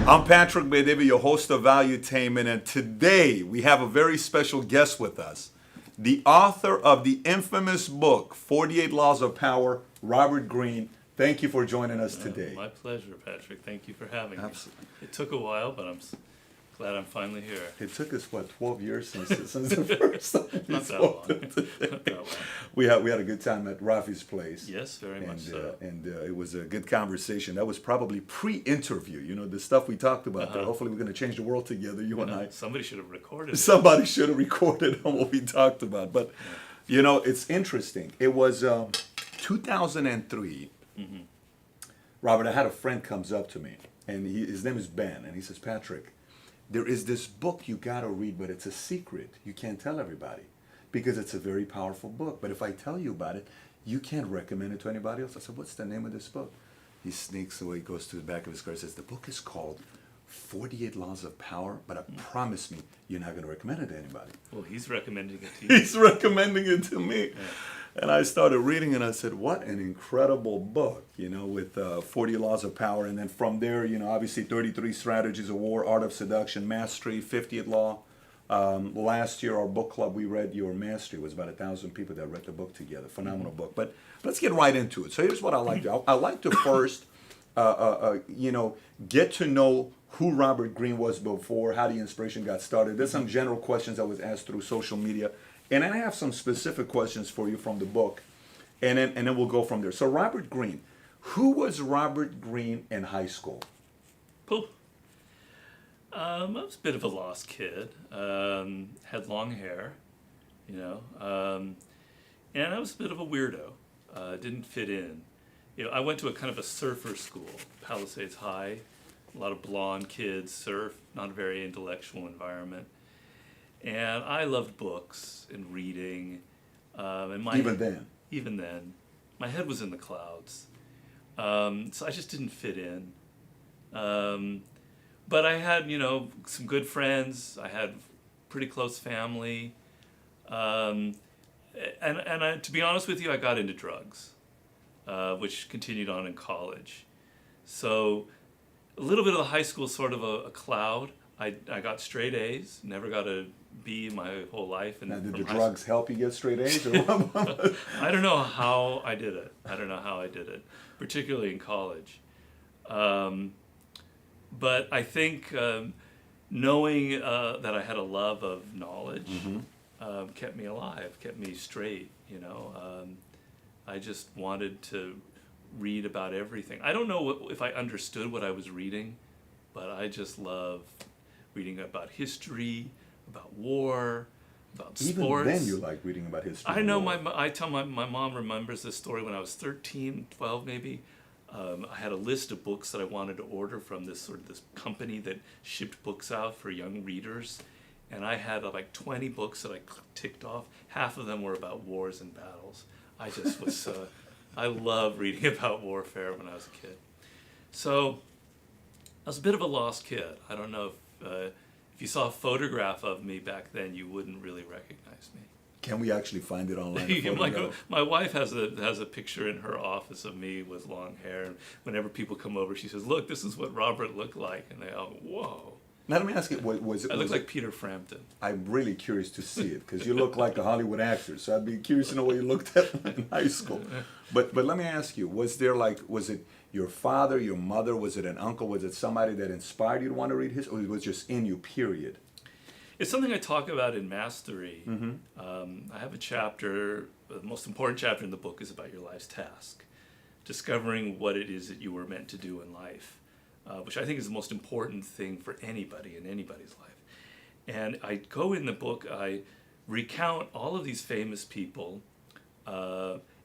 I'm Patrick Bedevi, your host of Valuetainment, and today we have a very special guest with us. The author of the infamous book, 48 Laws of Power, Robert Greene. Thank you for joining us today. My pleasure, Patrick. Thank you for having Absolutely. me. It took a while, but I'm glad I'm finally here. It took us, 12 years since the first time we Not that spoke long. today. Not that long. We had a good time at Rafi's place. Yes, very much so. And it was a good conversation. That was probably pre-interview. You know, the stuff we talked about. That hopefully we're going to change the world together, you and I. Somebody should have recorded it. Somebody should have recorded on what we talked about. But, you know, it's interesting. It was 2003. Mm-hmm. Robert, I had a friend comes up to me, and his name is Ben, and he says, Patrick, there is this book you got to read, but it's a secret. You can't tell everybody because it's a very powerful book. But if I tell you about it, you can't recommend it to anybody else. I said, what's the name of this book? He sneaks away, goes to the back of his car, and says, the book is called 48 Laws of Power, but promise me you're not going to recommend it to anybody. Well, he's recommending it to you. He's recommending it to me. Yeah. And I started reading and I said, what an incredible book, you know, with 40 Laws of Power. And then from there, you know, obviously 33 Strategies of War, Art of Seduction, Mastery, 50th Law. Last year, our book club, we read Your Mastery. It was about 1,000 people that read the book together. Phenomenal book. But let's get right into it. So here's what I like to do. I like to first, you know, get to know who Robert Greene was before, how the inspiration got started. There's some general questions I was asked through social media. And I have some specific questions for you from the book, and then we'll go from there. So Robert Greene, who was Robert Greene in high school? Pooh. I was a bit of a lost kid. Had long hair, you know, and I was a bit of a weirdo. Didn't fit in. You know, I went to a kind of a surfer school, Palisades High. A lot of blonde kids surf, not a very intellectual environment. And I loved books and reading. And even then, my head was in the clouds. So I just didn't fit in. But I had, you know, some good friends. I had pretty close family. And to be honest with you, I got into drugs, which continued on in college. So a little bit of the high school, sort of a cloud. I got straight A's, never got a B my whole life. And now, did the drugs help you get straight A's? Or what? I don't know how I did it. Particularly in college. But I think knowing that I had a love of knowledge kept me alive, kept me straight, you know. I just wanted to read about everything. I don't know if I understood what I was reading, but I just love reading about history, about war, about sports. Even then you like reading about history. I know I tell my mom remembers this story when I was 13, 12 maybe. I had a list of books that I wanted to order from this company that shipped books out for young readers. And I had like 20 books that I ticked off. Half of them were about wars and battles. I just was, I love reading about warfare when I was a kid. So I was a bit of a lost kid. I don't know if you saw a photograph of me back then, you wouldn't really recognize me. Can we actually find it online? My wife has a picture in her office of me with long hair, and whenever people come over, she says, "Look, this is what Robert looked like," and they all go, "Whoa." Now let me ask you, was it? I look like Peter Frampton. I'm really curious to see it because you look like a Hollywood actor. So I'd be curious to know what you looked at in high school. But let me ask you, was it your father, your mother, was it an uncle, was it somebody that inspired you to want to read history, or it was just in you, period? It's something I talk about in Mastery. I have a chapter, the most important chapter in the book is about your life's task, discovering what it is that you were meant to do in life, which I think is the most important thing for anybody in anybody's life. And I go in the book, I recount all of these famous people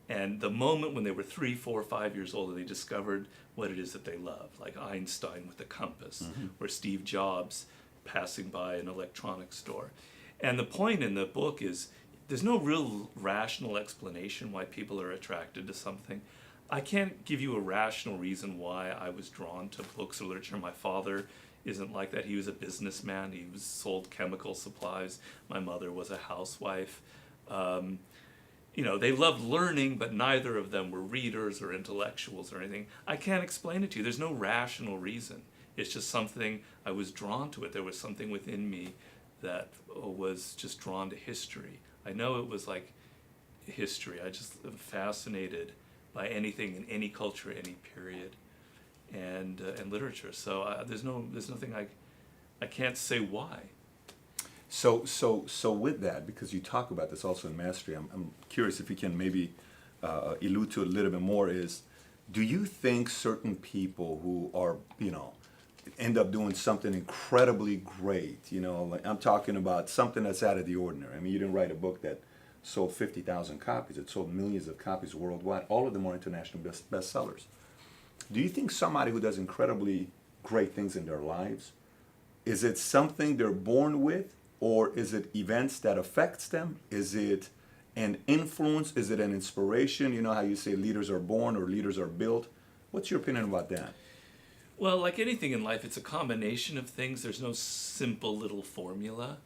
and the moment when they were 3, 4, 5 years old and they discovered what it is that they love, like Einstein with the compass, or Steve Jobs passing by an electronics store. And the point in the book is there's no real rational explanation why people are attracted to something. I can't give you a rational reason why I was drawn to books or literature. My father isn't like that. He was a businessman. He sold chemical supplies. My mother was a housewife. You know, they loved learning, but neither of them were readers or intellectuals or anything. I can't explain it to you. There's no rational reason. It's just something, I was drawn to it. There was something within me that was just drawn to history. I know it was like history. I just am fascinated by anything in any culture, any period, and literature. So there's nothing I can't say why. So with that, because you talk about this also in Mastery, I'm curious if you can maybe allude to it a little bit more. Is, do you think certain people who are, end up doing something incredibly great, like I'm talking about something that's out of the ordinary. I mean, you didn't write a book that sold 50,000 copies. It sold millions of copies worldwide. All of them are international bestsellers. Do you think somebody who does incredibly great things in their lives, is it something they're born with, or is it events that affects them? Is it an influence? Is it an inspiration? You know how you say leaders are born or leaders are built? What's your opinion about that? Well, like anything in life, it's a combination of things. There's no simple little formula.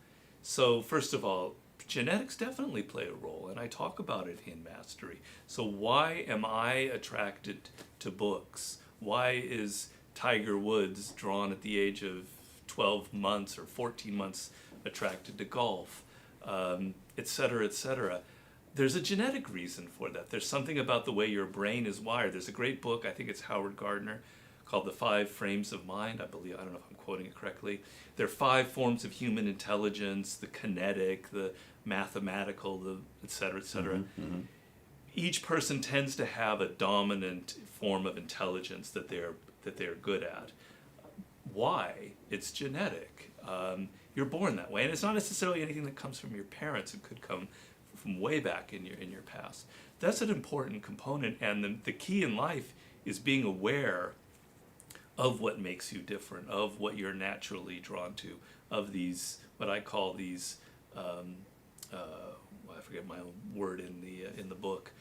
So first of all, genetics definitely play a role, and I talk about it in Mastery. So why am I attracted to books? Why is Tiger Woods drawn at the age of 12 months or 14 months attracted to golf, et cetera, et cetera? There's a genetic reason for that. There's something about the way your brain is wired. There's a great book, I think it's Howard Gardner, called The 5 Frames of Mind. I don't know if I'm quoting it correctly. There are 5 forms of human intelligence: the kinetic, the mathematical, the et cetera, et cetera. Mm-hmm. Each person tends to have a dominant form of intelligence that they're good at. Why? It's genetic. You're born that way, and it's not necessarily anything that comes from your parents. It could come from way back in your past. That's an important component, and the key in life is being aware of what makes you different, of what you're naturally drawn to, of these, what I call these, I forget my own word in the book,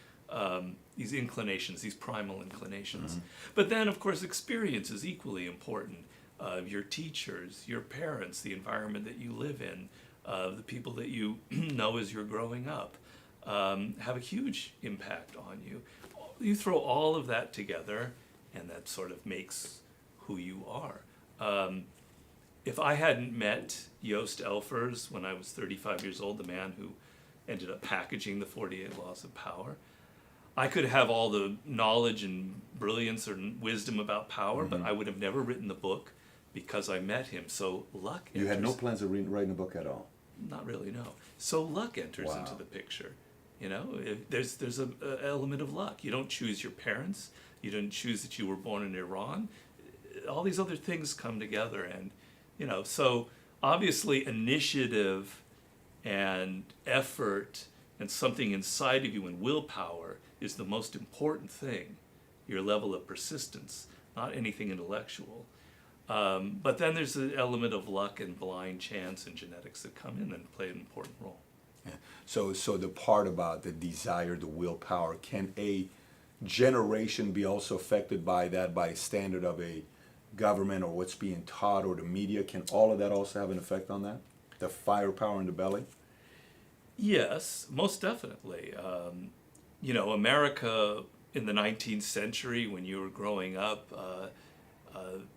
these inclinations, these primal inclinations. Mm-hmm. But then, of course, experience is equally important. Your teachers, your parents, the environment that you live in, the people that you know as you're growing up, have a huge impact on you. You throw all of that together, and that sort of makes who you are. If I hadn't met Joost Elfers when I was 35 years old, the man who ended up packaging the 48 Laws of Power, I could have all the knowledge and brilliance or wisdom about power, mm-hmm. but I would have never written the book because I met him. So luck enters. You had no plans of writing a book at all? Not really, no. So luck enters Wow. into the picture. There's an element of luck. You don't choose your parents. You didn't choose that you were born in Iran. All these other things come together, and so obviously initiative and effort and something inside of you and willpower is the most important thing. Your level of persistence, not anything intellectual. But then there's an element of luck and blind chance and genetics that come in and play an important role. Yeah. So the part about the desire, the willpower, can a generation be also affected by that, by standard of a government or what's being taught or the media? Can all of that also have an effect on that? The firepower in the belly? Yes, most definitely. America in the 19th century, when you were growing up,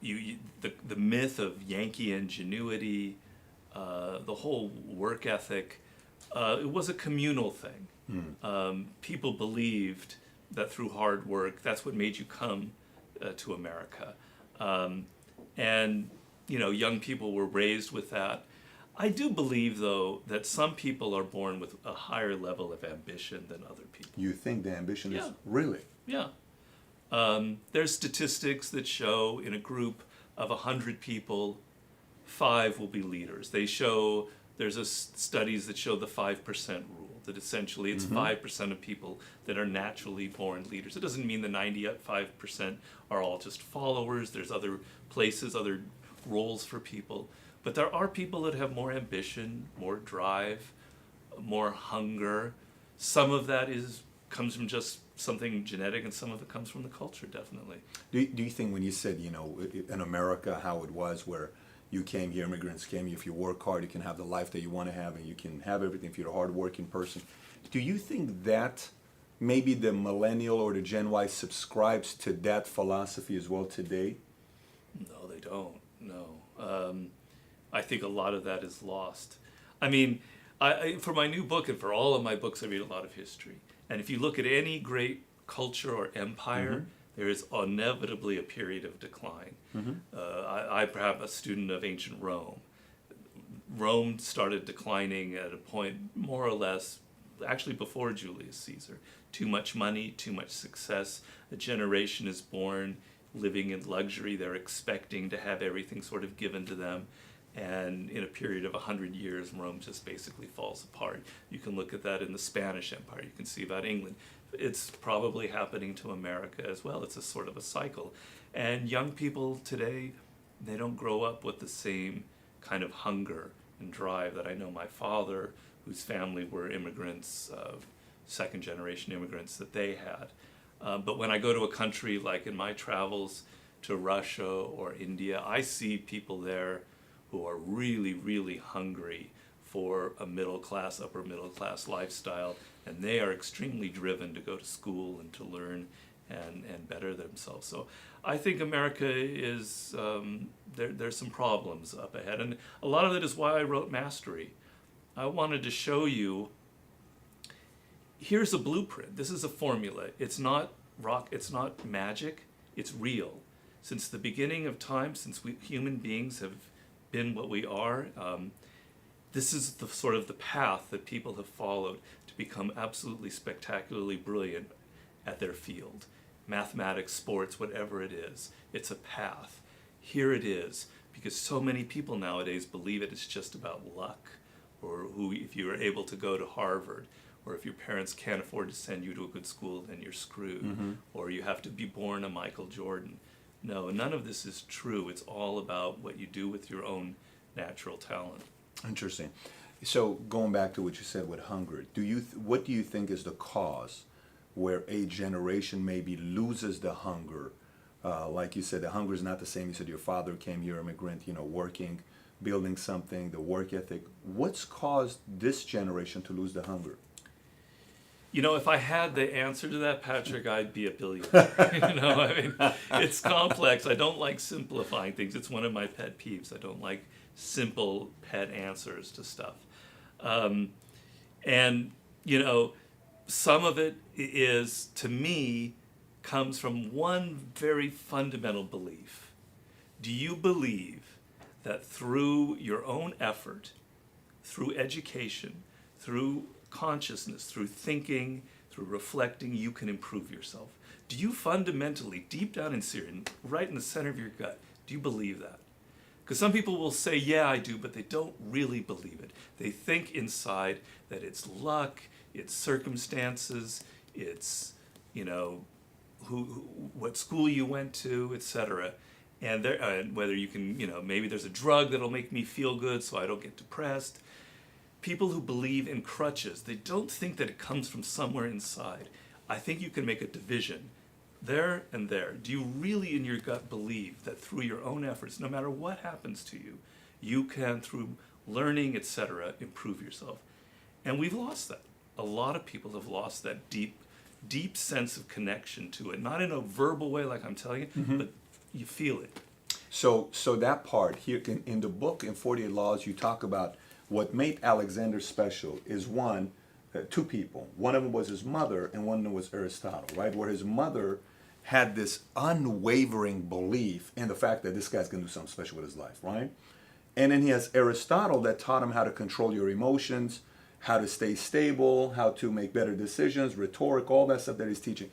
the myth of Yankee ingenuity, the whole work ethic, it was a communal thing. People believed that through hard work, that's what made you come to America. And young people were raised with that. I do believe, though, that some people are born with a higher level of ambition than other people. You think the ambition is Yeah. really? Yeah. There's statistics that show in a group of 100 people, 5 will be leaders. There's studies that show the 5% rule, that essentially it's 5% of people that are naturally born leaders. It doesn't mean the 95% are all just followers. There's other places, other roles for people. But there are people that have more ambition, more drive, more hunger. Some of that comes from just something genetic, and some of it comes from the culture, definitely. Do you think when you said, in America, how it was where you came here, immigrants came here, if you work hard, you can have the life that you want to have, and you can have everything if you're a hard-working person. Do you think that maybe the millennial or the Gen Y subscribes to that philosophy as well today? No, they don't. no. I think a lot of that is lost. I mean, for my new book and for all of my books, I read a lot of history. And if you look at any great culture or empire, there is inevitably a period of decline. I'm perhaps a student of ancient Rome. Rome started declining at a point more or less actually before Julius Caesar. Too much money, too much success. A generation is born living in luxury. They're expecting to have everything sort of given to them. And in a period of 100 years, Rome just basically falls apart. You can look at that in the Spanish Empire. You can see about England. It's probably happening to America as well. It's a sort of a cycle. And young people today, they don't grow up with the same kind of hunger and drive that I know my father, whose family were immigrants, second generation immigrants, that they had. But when I go to a country like in my travels to Russia or India, I see people there who are really, really hungry for a middle class, upper middle class lifestyle, and they are extremely driven to go to school and to learn and better themselves. So I think America is, there's some problems up ahead, and a lot of it is why I wrote Mastery. I wanted to show you, here's a blueprint, this is a formula. It's not rock, it's not magic, it's real. Since the beginning of time, since we human beings have been what we are, this is the sort of the path that people have followed to become absolutely spectacularly brilliant at their field. Mathematics, sports, whatever it is, it's a path. Here it is, because so many people nowadays believe it's just about luck, or who, if you are able to go to Harvard, or if your parents can't afford to send you to a good school, then you're screwed, or you have to be born a Michael Jordan. No, none of this is true. It's all about what you do with your own natural talent. Interesting. So going back to what you said with hunger, what do you think is the cause where a generation maybe loses the hunger? Like you said, the hunger is not the same. You said your father came here, immigrant, working, building something, the work ethic. What's caused this generation to lose the hunger? If I had the answer to that, Patrick, I'd be a billionaire. I mean, it's complex. I don't like simplifying things. It's one of my pet peeves. I don't like simple pet answers to stuff. And some of it is, to me, comes from one very fundamental belief. Do you believe that through your own effort, through education, through consciousness, through thinking, through reflecting, you can improve yourself? Do you fundamentally, deep down in Syria, right in the center of your gut, do you believe that? Because some people will say, yeah, I do, but they don't really believe it. They think inside that it's luck, it's circumstances, it's, what school you went to, etc. And whether you can, maybe there's a drug that'll make me feel good so I don't get depressed. People who believe in crutches, they don't think that it comes from somewhere inside. I think you can make a division there and there. Do you really in your gut believe that through your own efforts, no matter what happens to you, you can, through learning, etc., improve yourself? And we've lost that. A lot of people have lost that deep sense of connection to it. Not in a verbal way like I'm telling you, but you feel it. So that part here in the book, in 48 Laws, you talk about what made Alexander special is two people. One of them was his mother, and one of them was Aristotle, right? Where his mother had this unwavering belief in the fact that this guy's going to do something special with his life, right? And then he has Aristotle that taught him how to control your emotions, how to stay stable, how to make better decisions, rhetoric, all that stuff that he's teaching.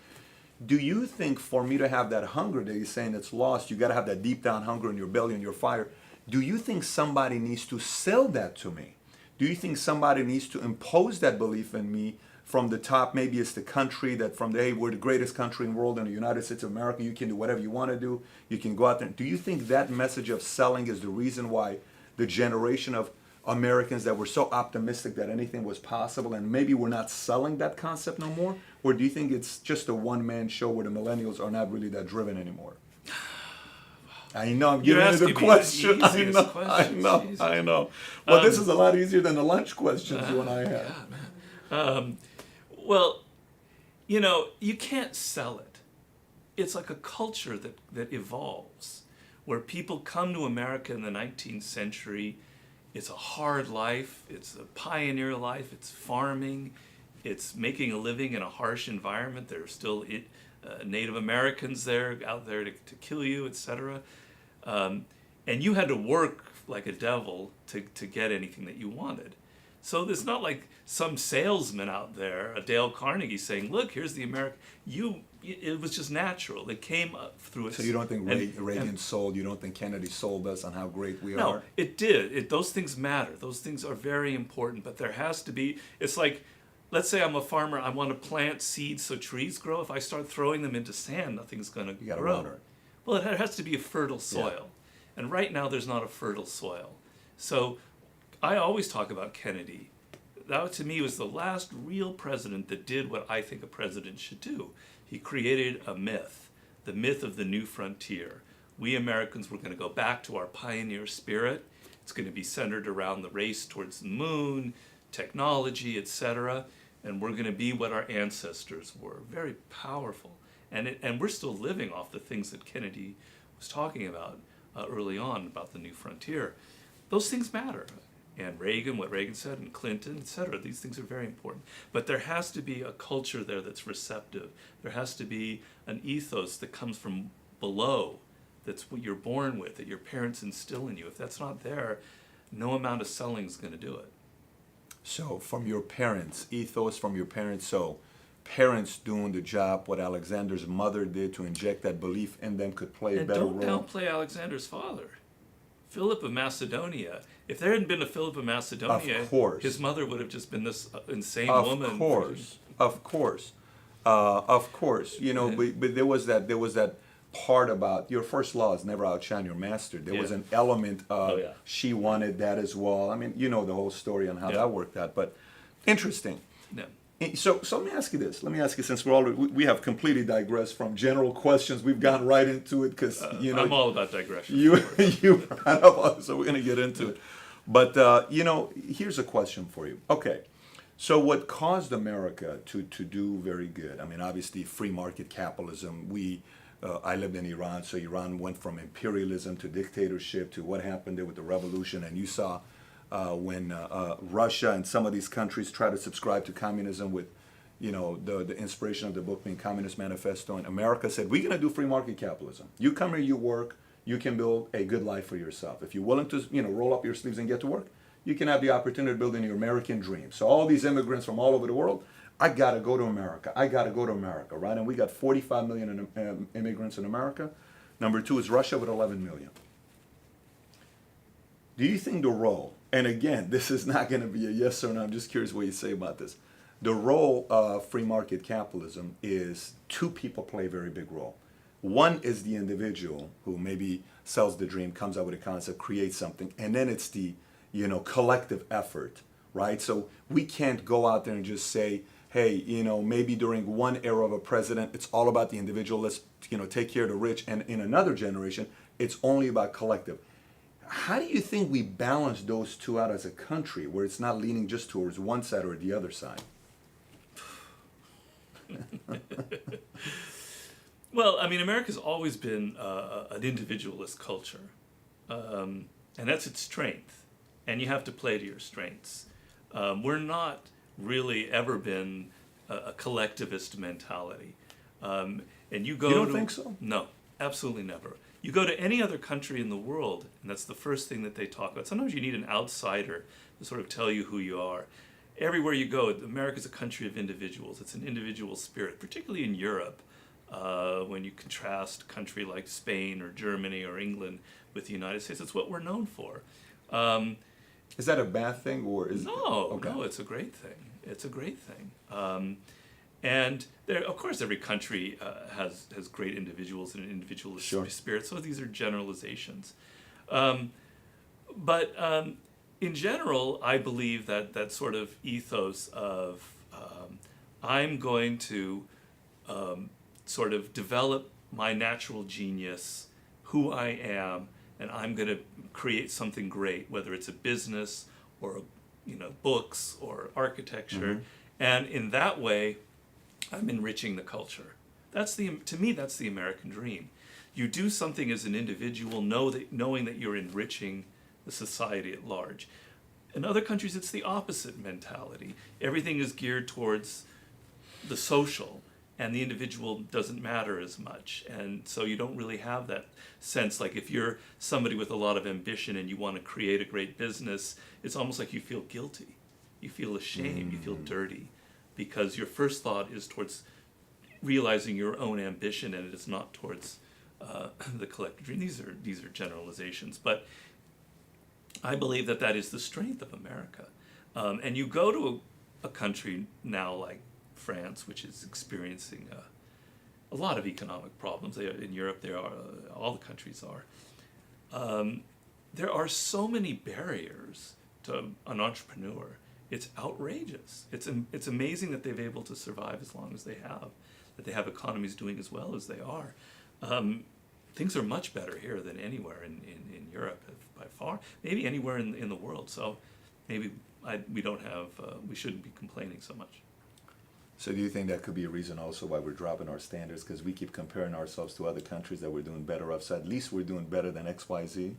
Do you think for me to have that hunger that he's saying that's lost, you got to have that deep down hunger in your belly and your fire? Do you think somebody needs to sell that to me? Do you think somebody needs to impose that belief in me from the top? Maybe it's the country that from the, hey, we're the greatest country in the world in the United States of America. You can do whatever you want to do. You can go out there. Do you think that message of selling is the reason why the generation of Americans that were so optimistic that anything was possible, and maybe we're not selling that concept no more? Or do you think it's just a one-man show where the millennials are not really that driven anymore? I know, I'm giving you the question. I know. Well, this is a lot easier than the lunch questions you and I had. Yeah, man. Well, you can't sell it. It's like a culture that evolves. where people come to America in the 19th century. It's a hard life, it's a pioneer life, it's farming, it's making a living in a harsh environment. There are still Native Americans there, out there to kill you, etc. And you had to work like a devil to get anything that you wanted. So it's not like some salesman out there, a Dale Carnegie, saying, "Look, here's the American." It was just natural. It came up through it. So you don't think Reagan sold? You don't think Kennedy sold us on how great we are? No, it did. Those things matter. Those things are very important. But there has to be. It's like, let's say I'm a farmer. I want to plant seeds so trees grow. If I start throwing them into sand, nothing's going to grow. You got to water it. Well, it has to be a fertile soil, and right now there's not a fertile soil. So I always talk about Kennedy. That, to me, was the last real president that did what I think a president should do. He created a myth, the myth of the new frontier. We Americans were going to go back to our pioneer spirit. It's going to be centered around the race towards the moon, technology, etc. And we're going to be what our ancestors were, very powerful. And we're still living off the things that Kennedy was talking about early on about the new frontier. Those things matter. And Reagan, what Reagan said, and Clinton, etc. These things are very important. But there has to be a culture there that's receptive. There has to be an ethos that comes from below, that's what you're born with, that your parents instill in you. If that's not there, no amount of selling is going to do it. So from your parents, ethos from your parents, so parents doing the job what Alexander's mother did to inject that belief in them could play a And better don't role. downplay Alexander's father. Philip of Macedonia. If there hadn't been a Philip of Macedonia, Of course. his mother would have just been this insane Of woman. course, of course, of course. You know, but there was that part about your first law is never outshine your master. There was an element of she wanted that as well. I mean, you know the whole story on how that worked out. But interesting. Yeah. So let me ask you this. Let me ask you, since we have completely digressed from general questions, we've gone right into it because you know I'm all about digression. you brought up, so we're going to get into it. But you know, here's a question for you. Okay, so what caused America to do very good? I mean, obviously, free market capitalism. I lived in Iran, so Iran went from imperialism to dictatorship to what happened there with the revolution, and you saw when Russia and some of these countries try to subscribe to communism with, you know, the inspiration of the book being Communist Manifesto, and America said, we're going to do free market capitalism. You come here, you work, you can build a good life for yourself. If you're willing to, you know, roll up your sleeves and get to work, you can have the opportunity to build in your American dream. So all these immigrants from all over the world, I got to go to America. I got to go to America, right? And we got 45 million immigrants in America. Number two is Russia with 11 million. Do you think the role, and again, this is not going to be a yes or no, I'm just curious what you say about this. The role of free market capitalism is two people play a very big role. One is the individual who maybe sells the dream, comes up with a concept, creates something, and then it's the, you know, collective effort, right? So we can't go out there and just say, hey, you know, maybe during one era of a president, it's all about the individual, let's, you know, take care of the rich, and in another generation, it's only about collective. How do you think we balance those two out as a country where it's not leaning just towards one side or the other side? Well, I mean, America's always been an individualist culture, and that's its strength, and you have to play to your strengths. We're not really ever been a collectivist mentality. And you go You don't to, think so? No, absolutely never. You go to any other country in the world, and that's the first thing that they talk about. Sometimes you need an outsider to sort of tell you who you are. Everywhere you go, America's a country of individuals. It's an individual spirit, particularly in Europe. When you contrast a country like Spain or Germany or England with the United States, it's what we're known for. Is that a bad thing, or is No, it's a great thing. It's a great thing. And there, of course, every country has great individuals and an individualist spirit. So these are generalizations. But in general, I believe that sort of ethos of I'm going to sort of develop my natural genius, who I am, and I'm going to create something great, whether it's a business or, you know, books or architecture. And in that way, I'm enriching the culture. To me, that's the American dream. You do something as an individual, knowing that you're enriching the society at large. In other countries, it's the opposite mentality. Everything is geared towards the social, and the individual doesn't matter as much. And so you don't really have that sense, like if you're somebody with a lot of ambition and you want to create a great business, it's almost like you feel guilty. You feel ashamed, you feel dirty, because your first thought is towards realizing your own ambition, and it is not towards the collective dream. These are generalizations, but I believe that is the strength of America. And you go to a country now like France, which is experiencing a lot of economic problems. In Europe, there are all the countries are. There are so many barriers to an entrepreneur. It's outrageous. It's amazing that they've been able to survive as long as they have, that they have economies doing as well as they are. Things are much better here than anywhere in Europe by far, maybe anywhere in the world. So maybe we shouldn't be complaining so much. So do you think that could be a reason also why we're dropping our standards, because we keep comparing ourselves to other countries that we're doing better of? So at least we're doing better than XYZ?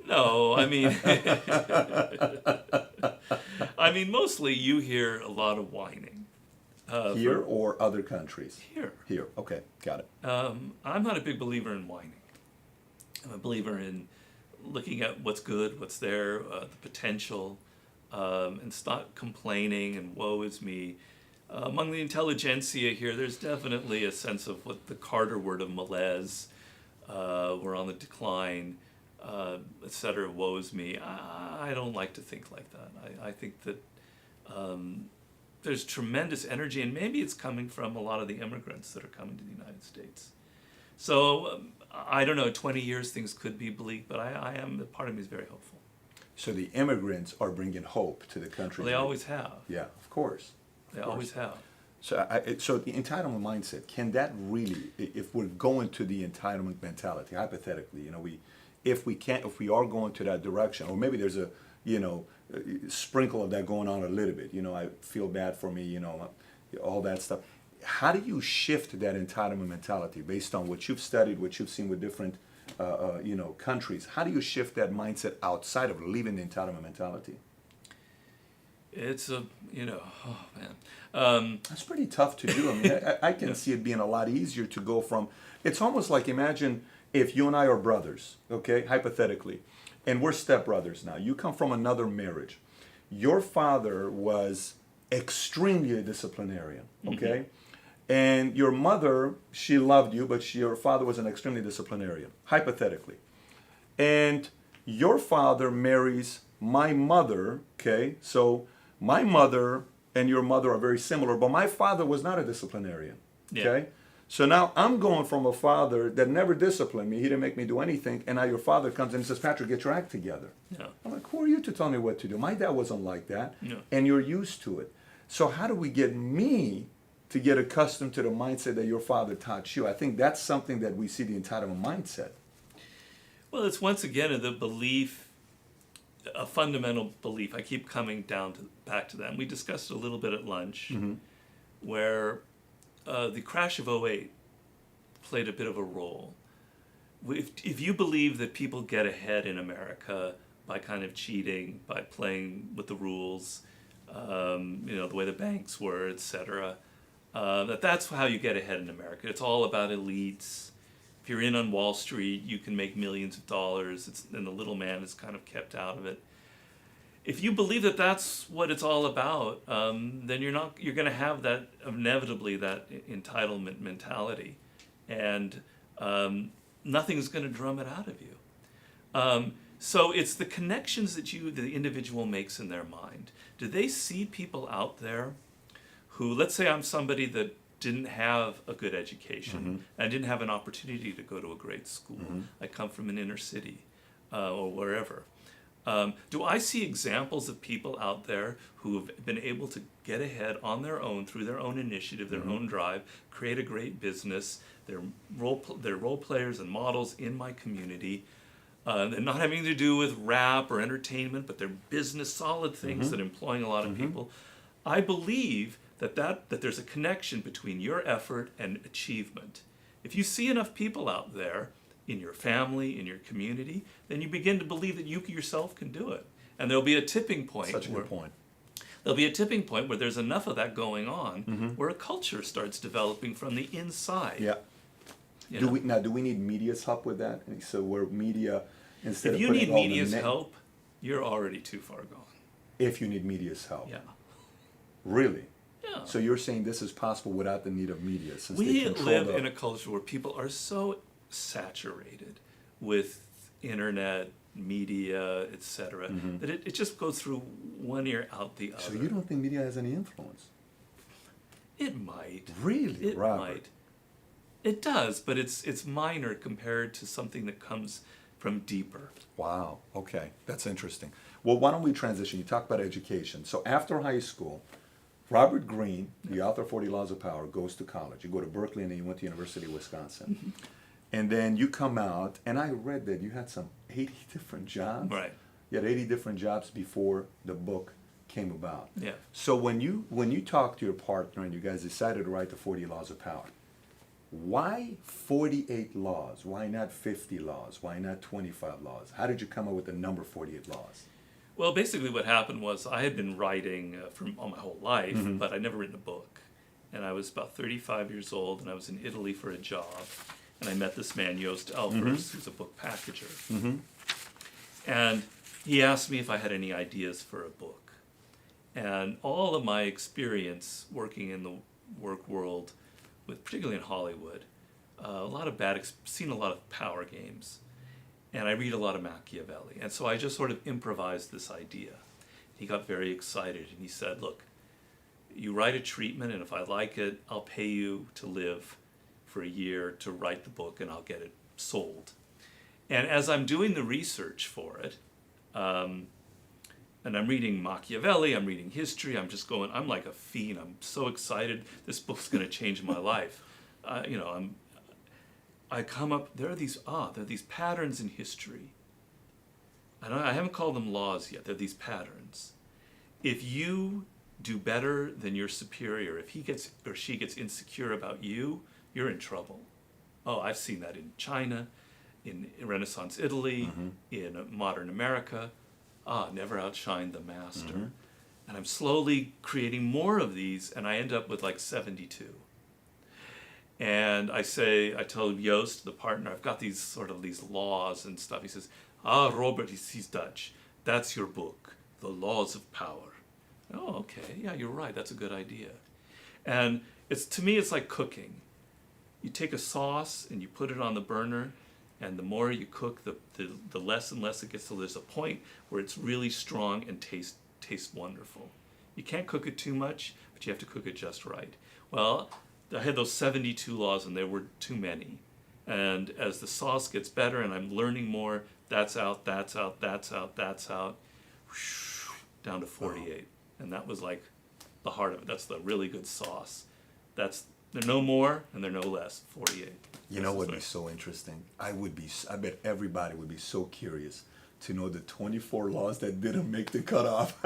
No, I mean, mostly you hear a lot of whining. Here or other countries? Here. Here, okay, got it. I'm not a big believer in whining. I'm a believer in looking at what's good, what's there, the potential, and stop complaining and woe is me. Among the intelligentsia here, there's definitely a sense of what the Carter word of malaise. We're on the decline, etc. Woe is me. I don't like to think like that. I think that there's tremendous energy, and maybe it's coming from a lot of the immigrants that are coming to the United States. So I don't know, 20 years things could be bleak, but part of me is very hopeful. So the immigrants are bringing hope to the country. Well, they always have. Yeah, of course. They always have. So, so the entitlement mindset, can that really, if we're going to the entitlement mentality, hypothetically, if we are going to that direction, or maybe there's a, sprinkle of that going on a little bit, I feel bad for me, all that stuff. How do you shift that entitlement mentality based on what you've studied, what you've seen with different, countries? How do you shift that mindset outside of leaving the entitlement mentality? It's oh man. That's pretty tough to do. I mean, I can see it being a lot easier to go from, it's almost like, imagine if you and I are brothers, okay, hypothetically, and we're stepbrothers now. You come from another marriage. Your father was extremely a disciplinarian, okay? And your mother, she loved you, but your father was an extremely disciplinarian, hypothetically. And your father marries my mother, okay? So my mother and your mother are very similar, but my father was not a disciplinarian, okay? Yeah. So now I'm going from a father that never disciplined me. He didn't make me do anything. And now your father comes in and says, Patrick, get your act together. Yeah. I'm like, who are you to tell me what to do? My dad wasn't like that. Yeah. And you're used to it. So how do we get me to get accustomed to the mindset that your father taught you? I think that's something that we see the entitlement mindset. Well, it's once again the belief, a fundamental belief. I keep coming back to that. And we discussed it a little bit at lunch, where the crash of '08 played a bit of a role. If you believe that people get ahead in America by kind of cheating, by playing with the rules, the way the banks were, etc., that's how you get ahead in America. It's all about elites. If you're in on Wall Street, you can make millions of dollars, and the little man is kind of kept out of it. If you believe that that's what it's all about, then you're going to have that, inevitably, that entitlement mentality, and nothing's going to drum it out of you. So it's the connections that the individual makes in their mind. Do they see people out there who, let's say I'm somebody that didn't have a good education, and didn't have an opportunity to go to a great school. I come from an inner city or wherever. Do I see examples of people out there who have been able to get ahead on their own, through their own initiative, their own drive, create a great business? They're role players and models in my community. They're not having to do with rap or entertainment, but they're business, solid things that are employing a lot of people. I believe that there's a connection between your effort and achievement. If you see enough people out there in your family, in your community, then you begin to believe that you yourself can do it. And there'll be a tipping point. Such a good point. There'll be a tipping point where there's enough of that going on, where a culture starts developing from the inside. Yeah. You Do know? we need media's help with that? And so where media, instead If of you putting need all the media's help, you're already too far gone. if you need media's help. Yeah. Really? Yeah. So you're saying this is possible without the need of media, since they We control live the... in a culture where people are so saturated with internet, media, etc., that it just goes through one ear out the other. So you don't think media has any influence? It might. Really, It Robert? might. It does, but it's minor compared to something that comes from deeper. Wow. Okay, that's interesting. Well, why don't we transition? You talk about education. So after high school, Robert Greene, the author of 40 Laws of Power, goes to college. You go to Berkeley, and then you went to University of Wisconsin. And then you come out, and I read that you had some 80 different jobs. Right. You had 80 different jobs before the book came about. Yeah. So when you talked to your partner and you guys decided to write the 40 Laws of Power, why 48 laws? Why not 50 laws? Why not 25 laws? How did you come up with the number 48 laws? Well, basically what happened was I had been writing for all my whole life, but I'd never written a book. And I was about 35 years old, and I was in Italy for a job. And I met this man, Joost Elvers, who's a book packager. And he asked me if I had any ideas for a book. And all of my experience working in the work world, particularly in Hollywood, seen a lot of power games. And I read a lot of Machiavelli. And so I just sort of improvised this idea. He got very excited, and he said, look, you write a treatment, and if I like it, I'll pay you to live for a year to write the book, and I'll get it sold. And as I'm doing the research for it, and I'm reading Machiavelli, I'm reading history, I'm like a fiend. I'm so excited. This book's going to change my life. I come up, there are these patterns in history. I haven't called them laws yet. They're these patterns. If you do better than your superior, if he gets or she gets insecure about you, you're in trouble. Oh, I've seen that in China, in Renaissance Italy, in modern America. Never outshine the master. And I'm slowly creating more of these, and I end up with like 72. And I tell Joost, the partner, I've got these laws and stuff. He says, Robert, he's Dutch. That's your book, The Laws of Power. Oh, okay, yeah, you're right. That's a good idea. And to me, it's like cooking. You take a sauce and you put it on the burner, and the more you cook, the less and less it gets, till there's a point where it's really strong and tastes wonderful. You can't cook it too much, but you have to cook it just right. Well, I had those 72 laws, and there were too many. And as the sauce gets better and I'm learning more, that's out, that's out, that's out, that's out, down to 48. And that was like the heart of it. That's the really good sauce. They're no more and they're no less, 48. You know what would be so interesting? I bet everybody would be so curious to know the 24 laws that didn't make the cutoff.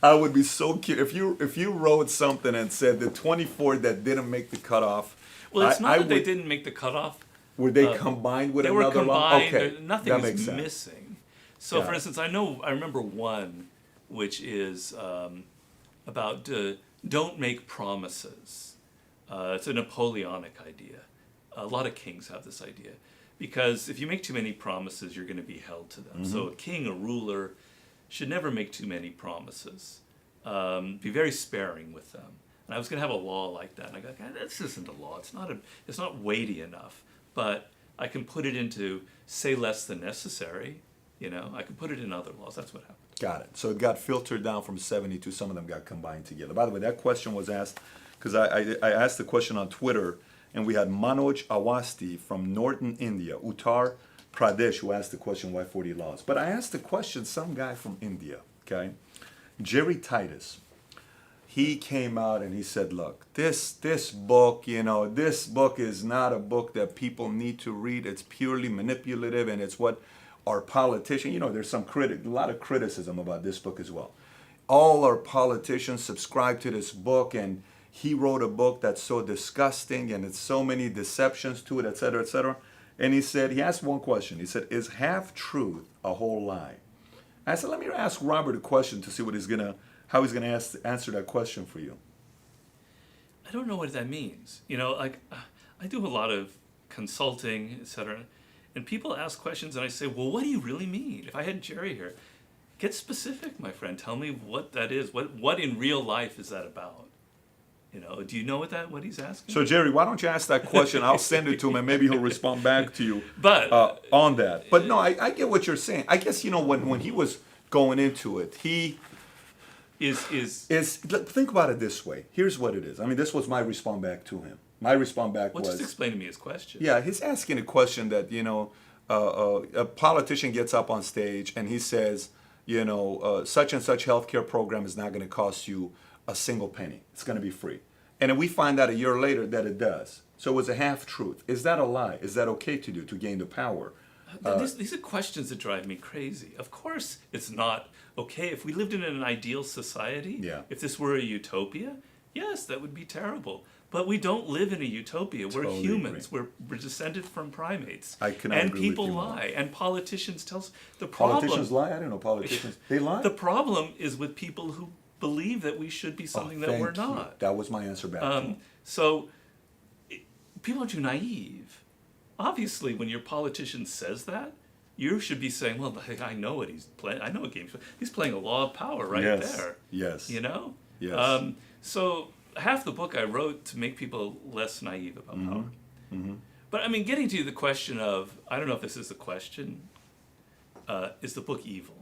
I would be so curious. If you wrote something and said the 24 that didn't make the cutoff. Well, it's not that they didn't make the cutoff. Were they combined with they another were combined, law? Okay, nothing that makes is sense. missing. So, Yeah. for instance, I remember one, which is about don't make promises. It's a Napoleonic idea. A lot of kings have this idea. Because if you make too many promises, you're going to be held to them. So a king, a ruler, should never make too many promises. Be very sparing with them. And I was going to have a law like that. And I go, this isn't a law. It's not weighty enough. But I can put it into say less than necessary. I can put it in other laws. That's what happened. Got it. So it got filtered down from 72. Some of them got combined together. By the way, that question was asked because I asked the question on Twitter, and we had Manoj Awasti from Northern India, Uttar Pradesh, who asked the question, why 40 laws? But I asked the question, some guy from India, okay? Jerry Titus. He came out and he said, look, this book, this book is not a book that people need to read. It's purely manipulative, and it's what our politicians, there's a lot of criticism about this book as well. All our politicians subscribe to this book, and he wrote a book that's so disgusting and it's so many deceptions to it, et cetera, et cetera. And he asked one question. He said, is half truth a whole lie? I said, let me ask Robert a question to see how he's gonna answer that question for you. I don't know what that means. You know, like I do a lot of consulting, etc. And people ask questions and I say, well, what do you really mean? If I had Jerry here, get specific, my friend. Tell me what that is. What in real life is that about? You know, do you know what he's asking? So Jerry, why don't you ask that question? I'll send it to him and maybe he'll respond back to you But on that. But no, I get what you're saying. I guess, you know, when he was going into it, he is think about it this way. Here's what it is. I mean, this was my response back to him. My response back was, just explain to me his question. Yeah, he's asking a question that, you know, a politician gets up on stage and he says, you know, such and such healthcare program is not going to cost you a single penny. It's going to be free. And then we find out a year later that it does. So it was a half truth. Is that a lie? Is that okay to do to gain the power? These are questions that drive me crazy. Of course it's not okay. If we lived in an ideal society, if this were a utopia, yes, that would be terrible. But we don't live in a utopia. We're Totally humans. agree. We're descended from primates. I cannot and agree with people you more. lie. And politicians tell us the problem. Politicians lie? I don't know politicians. They lie? The problem is with people who believe that we should be something that we're Thank you. not. That was my answer back to him. So people are too naive. Obviously, when your politician says that, you should be saying, well, I know what he's playing. I know what game he's playing. A law of power right there. Yes. You know? Yes. So half the book I wrote to make people less naive about power. Mm-hmm. But I mean, getting to the question of, I don't know if this is a question, is the book evil?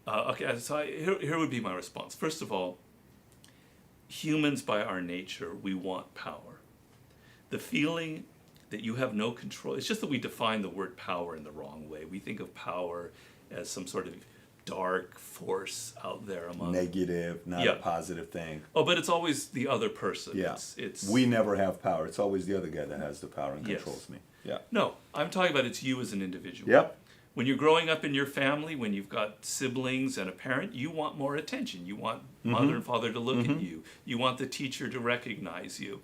Okay, so here would be my response. First of all, humans by our nature, we want power. The feeling that you have no control, it's just that we define the word power in the wrong way. We think of power as some sort of dark force out there among... Negative, not a positive thing. Oh, but it's always the other person. Yeah. It's we never have power. It's always the other guy that has the power and Yes. controls me. Yeah. No, I'm talking about it's you as an individual. Yep. When you're growing up in your family, when you've got siblings and a parent, you want more attention. You want mother and father to look at you. You want the teacher to recognize you.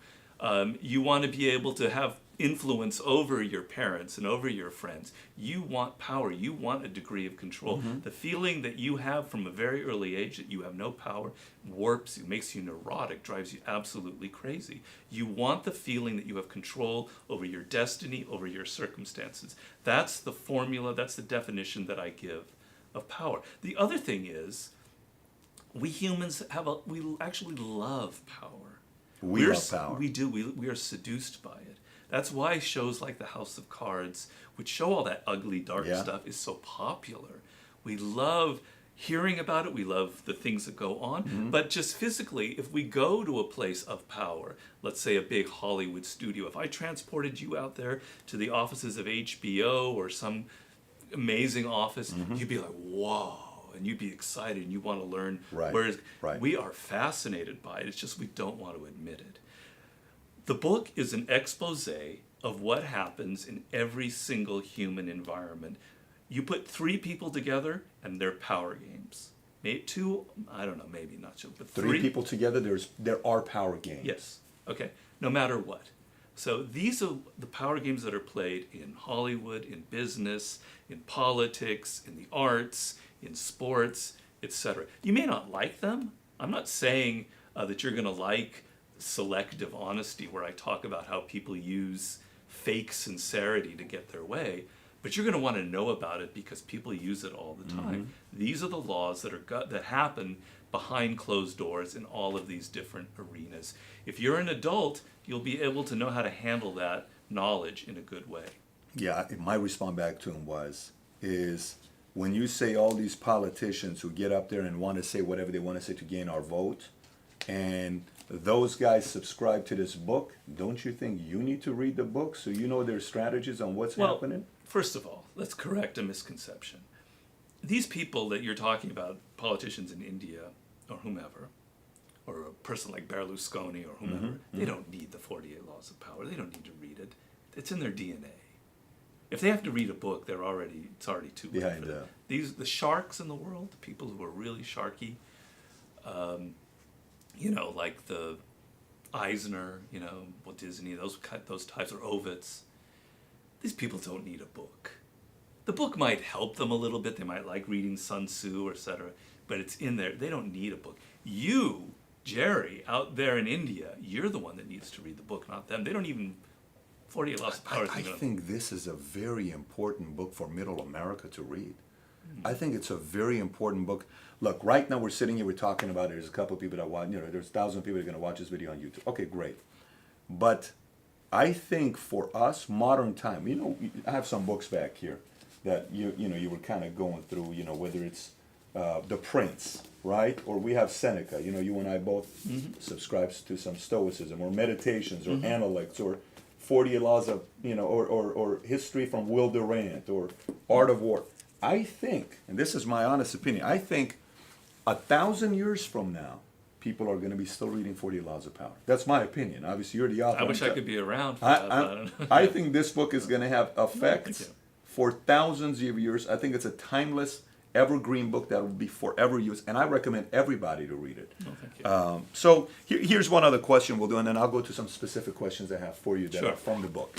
You want to be able to have influence over your parents and over your friends. You want power. You want a degree of control. The feeling that you have from a very early age that you have no power warps you, makes you neurotic, drives you absolutely crazy. You want the feeling that you have control over your destiny, over your circumstances. That's the formula, that's the definition that I give of power. The other thing is, we humans we actually love power. We love power. We do. We are seduced by it. That's why shows like The House of Cards, which show all that ugly, dark stuff, is so popular. We love hearing about it. We love the things that go on. But just physically, if we go to a place of power, let's say a big Hollywood studio, if I transported you out there to the offices of HBO or some amazing office, you'd be like, whoa. And you'd be excited and you want to learn. Right. Whereas Right. we are fascinated by it. It's just we don't want to admit it. The book is an expose of what happens in every single human environment. You put 3 people together and they're power games. Maybe 2, I don't know, maybe not 2, but 3 people together, there are power games. Yes. Okay. No matter what. So these are the power games that are played in Hollywood, in business, in politics, in the arts, in sports, etc. You may not like them. I'm not saying that you're going to like selective honesty, where I talk about how people use fake sincerity to get their way, but you're going to want to know about it because people use it all the time. These are the laws that happen behind closed doors in all of these different arenas. If you're an adult, you'll be able to know how to handle that knowledge in a good way. Yeah, my response back to him is when you say all these politicians who get up there and want to say whatever they want to say to gain our vote, and those guys subscribe to this book, don't you think you need to read the book so you know their strategies on what's happening? First of all, let's correct a misconception. These people that you're talking about, politicians in India or whomever, or a person like Berlusconi or whomever, they don't need the 48 Laws of Power. They don't need to read it. It's in their DNA. If they have to read a book, it's already too late for them. The sharks in the world, the people who are really sharky, like the Eisner, Walt Disney, those types, or Ovitz. These people don't need a book. The book might help them a little bit. They might like reading Sun Tzu, or etc. But it's in there. They don't need a book. You, Jerry, out there in India, you're the one that needs to read the book, not them. They don't even. 48 Laws of Power. I think this is a very important book for Middle America to read. I think it's a very important book. Look, right now we're sitting here, we're talking about it. There's a couple of people that watch, there's 1,000 people that are going to watch this video on YouTube. Okay, great. But I think for us, modern time, I have some books back here that you were kind of going through, whether it's The Prince, right? Or we have Seneca, you and I both subscribe to some Stoicism, or Meditations, or Analects, or 48 Laws of, or History from Will Durant, or Art of War. I think, and this is my honest opinion, I think 1,000 years from now, people are going to be still reading 48 Laws of Power. That's my opinion. Obviously, you're the author. I wish I could be around for that. I think this book is going to have effects for thousands of years. I think it's a timeless, evergreen book that will be forever used, and I recommend everybody to read it. Oh, thank you. So here's one other question we'll do, and then I'll go to some specific questions I have for you that Sure. are from the book.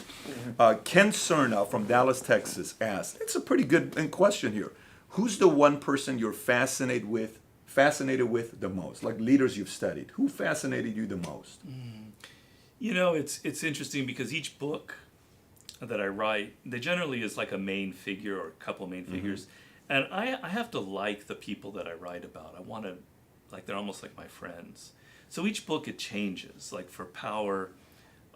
Ken Cerna from Dallas, Texas asked, it's a pretty good question here. Who's the one person you're fascinated with the most? Like leaders you've studied. Who fascinated you the most? It's interesting because each book that I write, they generally is like a main figure or a couple of main figures. And I have to like the people that I write about. I want to, they're almost like my friends. So each book, it changes. Like for Power,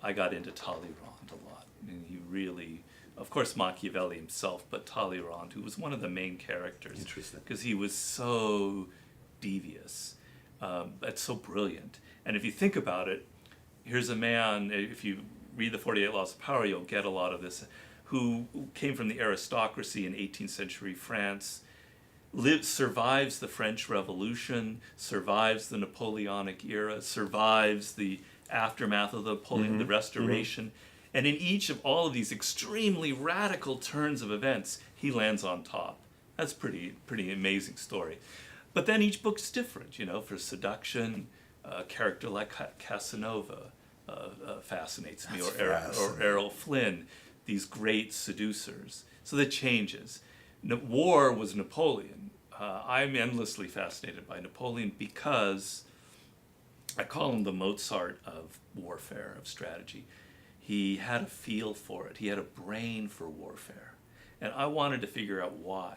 I got into Talleyrand a lot. And he really, of course, Machiavelli himself, but Talleyrand, who was one of the main characters. Interesting. Because he was so devious, but so brilliant. And if you think about it, here's a man, if you read the 48 Laws of Power, you'll get a lot of this, who came from the aristocracy in 18th century France, survives the French Revolution, survives the Napoleonic era, survives the aftermath of the Napoleon, the Restoration, and in each of all of these extremely radical turns of events, he lands on top. That's pretty amazing story. But then each book's different, for Seduction, a character like Casanova fascinates me, or Errol Flynn, these great seducers. So that changes. War was Napoleon. I'm endlessly fascinated by Napoleon because I call him the Mozart of warfare, of strategy. He had a feel for it. He had a brain for warfare. And I wanted to figure out why.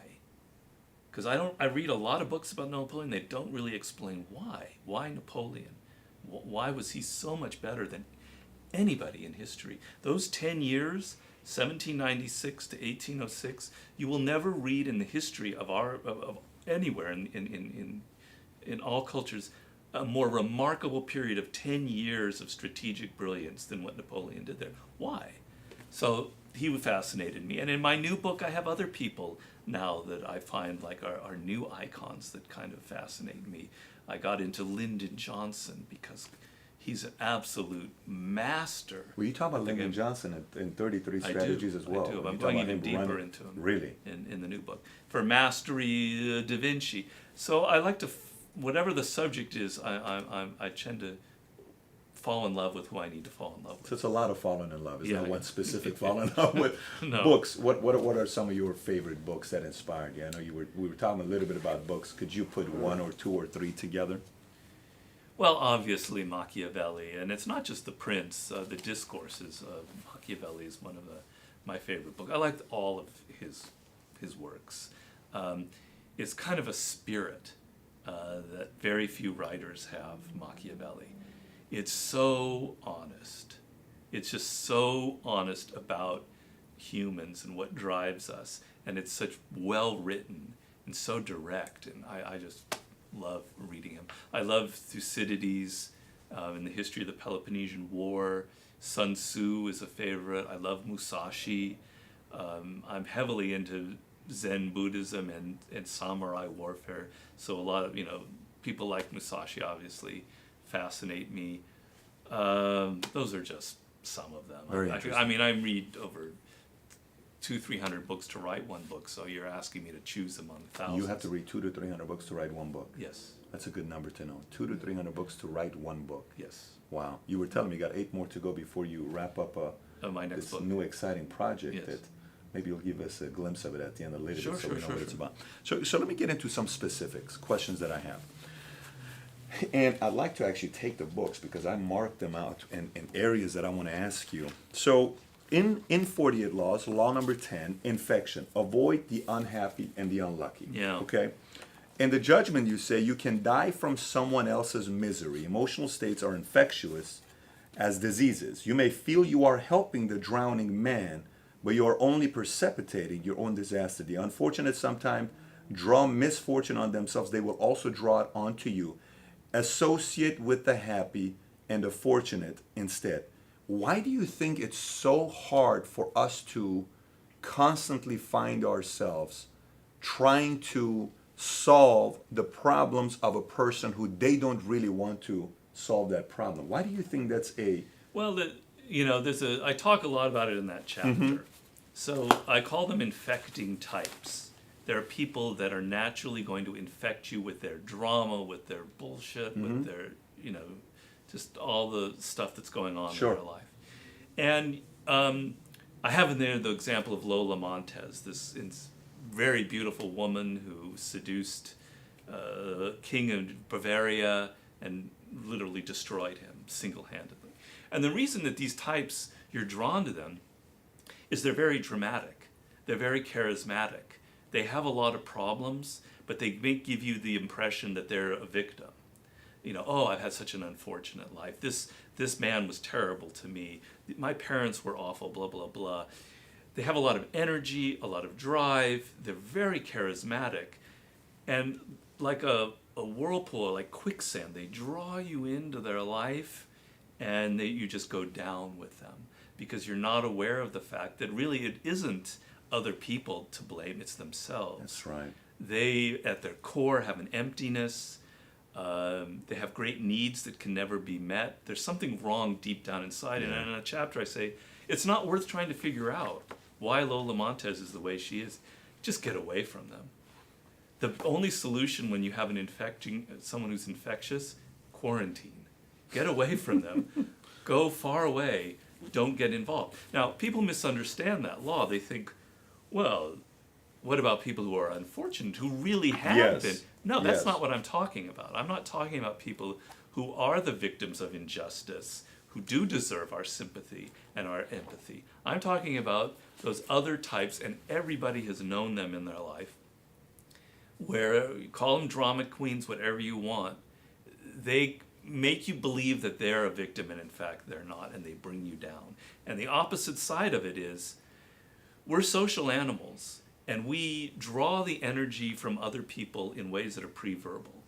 Because I read a lot of books about Napoleon, they don't really explain why. Why Napoleon? Why was he so much better than anybody in history? Those 10 years, 1796 to 1806, you will never read in the history of anywhere in all cultures a more remarkable period of 10 years of strategic brilliance than what Napoleon did there. Why? So he fascinated me. And in my new book, I have other people now that I find are new icons that kind of fascinate me. I got into Lyndon Johnson because he's an absolute master. Well, you talk about Lyndon Johnson in 33 Strategies as well. I do. I'm going even deeper into him. Really? In the new book. For Mastery, Da Vinci. So I like to, whatever the subject is, I tend to fall in love with who I need to fall in love with. So it's a lot of falling in love. It's Yeah. not one specific fall in love with. No. Books. What are some of your favorite books that inspired you? I know we were talking a little bit about books. Could you put one or two or three together? Well, obviously Machiavelli, and it's not just The Prince. The Discourses of Machiavelli is one of my favorite books. I liked all of his works. It's kind of a spirit that very few writers have, Machiavelli. It's so honest. It's just so honest about humans and what drives us. And it's such well written and so direct. And I just love reading him. I love Thucydides in the history of the Peloponnesian War. Sun Tzu is a favorite. I love Musashi. I'm heavily into Zen Buddhism and samurai warfare. So a lot of, people like Musashi obviously fascinate me. Those are just some of them. Very interesting. I read over 200-300 books to write one book, so you're asking me to choose among thousands. You have to read 200 to 300 books to write one book. Yes. That's a good number to know. 200 to 300 books to write one book. Yes. Wow. You were telling me you got 8 more to go before you wrap up My next this book. new exciting project Yes. that maybe you'll give us a glimpse of it at the end of the later Sure, so sure, we know sure, what it's sure. about. So let me get into some specifics, questions that I have. And I'd like to actually take the books because I marked them out in areas that I want to ask you. So in 48 laws, law number 10, infection. Avoid the unhappy and the unlucky. Yeah. Okay? In the judgment, you say you can die from someone else's misery. Emotional states are infectious as diseases. You may feel you are helping the drowning man, but you are only precipitating your own disaster. The unfortunate sometimes draw misfortune on themselves. They will also draw it onto you. Associate with the happy and the fortunate instead. Why do you think it's so hard for us to constantly find ourselves trying to solve the problems of a person who they don't really want to solve that problem? Why do you think that's a... Well, I talk a lot about it in that chapter. So I call them infecting types. There are people that are naturally going to infect you with their drama, with their bullshit, with their, just all the stuff that's going on Sure. in their life. And I have in there the example of Lola Montez, this very beautiful woman who seduced king of Bavaria and literally destroyed him single-handedly. And the reason that these types, you're drawn to them, is they're very dramatic. They're very charismatic. They have a lot of problems, but they may give you the impression that they're a victim. Oh, I've had such an unfortunate life. This man was terrible to me. My parents were awful, blah, blah, blah. They have a lot of energy, a lot of drive. They're very charismatic. And like a whirlpool, like quicksand, they draw you into their life and you just go down with them because you're not aware of the fact that really it isn't other people to blame, it's themselves. That's right. They, at their core, have an emptiness. They have great needs that can never be met. There's something wrong deep down inside. And in a chapter I say, it's not worth trying to figure out why Lola Montez is the way she is. Just get away from them. The only solution when you have someone who's infectious, quarantine. Get away from them. Go far away. Don't get involved. Now, people misunderstand that law. They think, well, what about people who are unfortunate, who really have Yes. been? No, that's Yes. not what I'm talking about. I'm not talking about people who are the victims of injustice, who do deserve our sympathy and our empathy. I'm talking about those other types, and everybody has known them in their life, where you call them drama queens, whatever you want. They make you believe that they're a victim, and in fact they're not, and they bring you down. And the opposite side of it is, we're social animals, and we draw the energy from other people in ways that are pre-verbal.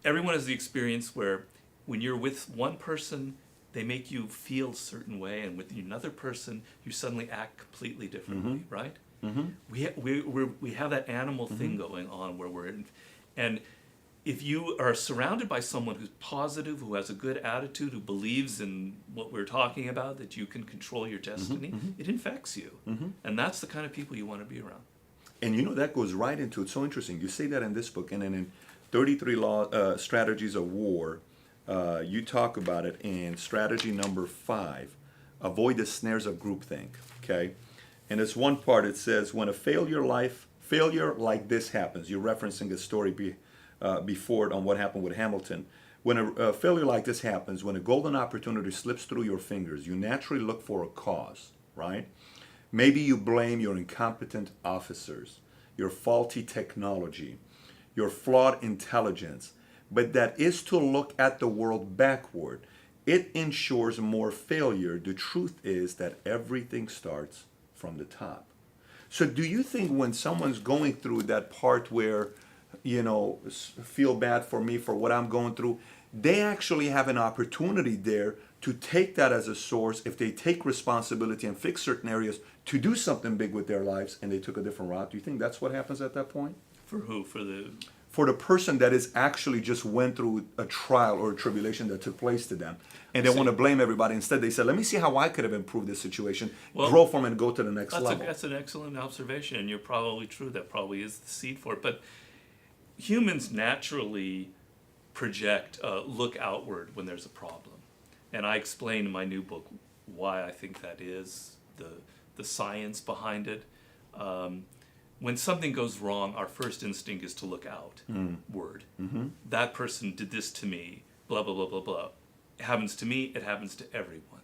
Everyone has the experience where when you're with one person, they make you feel a certain way, and with another person, you suddenly act completely differently, right? We have that animal thing going on where we're in, and if you are surrounded by someone who's positive, who has a good attitude, who believes in what we're talking about, that you can control your destiny, it infects you. And that's the kind of people you want to be around. And that goes right into, it's so interesting. You say that in this book, and then in 33 Strategies of War, you talk about it in strategy number 5, avoid the snares of groupthink, okay? And it's one part, it says, when a failure like this happens, you're referencing a story before it on what happened with Hamilton. When a failure like this happens, when a golden opportunity slips through your fingers, you naturally look for a cause, right? Maybe you blame your incompetent officers, your faulty technology, your flawed intelligence, but that is to look at the world backward. It ensures more failure. The truth is that everything starts from the top. So do you think when someone's going through that part where, feel bad for me for what I'm going through, they actually have an opportunity there to take that as a source, if they take responsibility and fix certain areas, to do something big with their lives, and they took a different route? Do you think that's what happens at that point? For who? For the for the person that is actually just went through a trial or a tribulation that took place to them. And they want to blame everybody. Instead, they said, let me see how I could have improved this situation, grow from it, and go to the next level. That's an excellent observation, and you're probably true. That probably is the seed for it. But humans naturally project, look outward when there's a problem. And I explain in my new book why I think that is, the science behind it. When something goes wrong, our first instinct is to look outward. That person did this to me, blah, blah, blah, blah, blah. It happens to me, it happens to everyone.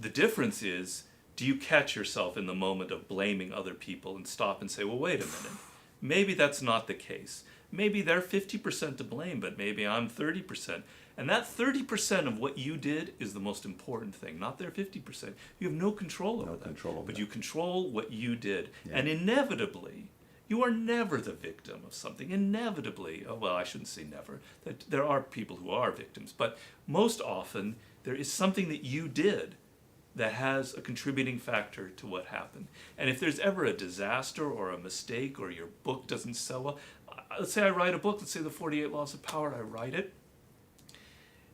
The difference is, do you catch yourself in the moment of blaming other people and stop and say, well, wait a minute, maybe that's not the case. Maybe they're 50% to blame, but maybe I'm 30%. And that 30% of what you did is the most important thing, not their 50%. You have no control over that. But you control what you did. Yeah. And inevitably, you are never the victim of something. Inevitably, I shouldn't say never. There are people who are victims. But most often, there is something that you did that has a contributing factor to what happened. And if there's ever a disaster or a mistake or your book doesn't sell well, let's say I write a book, let's say the 48 Laws of Power, I write it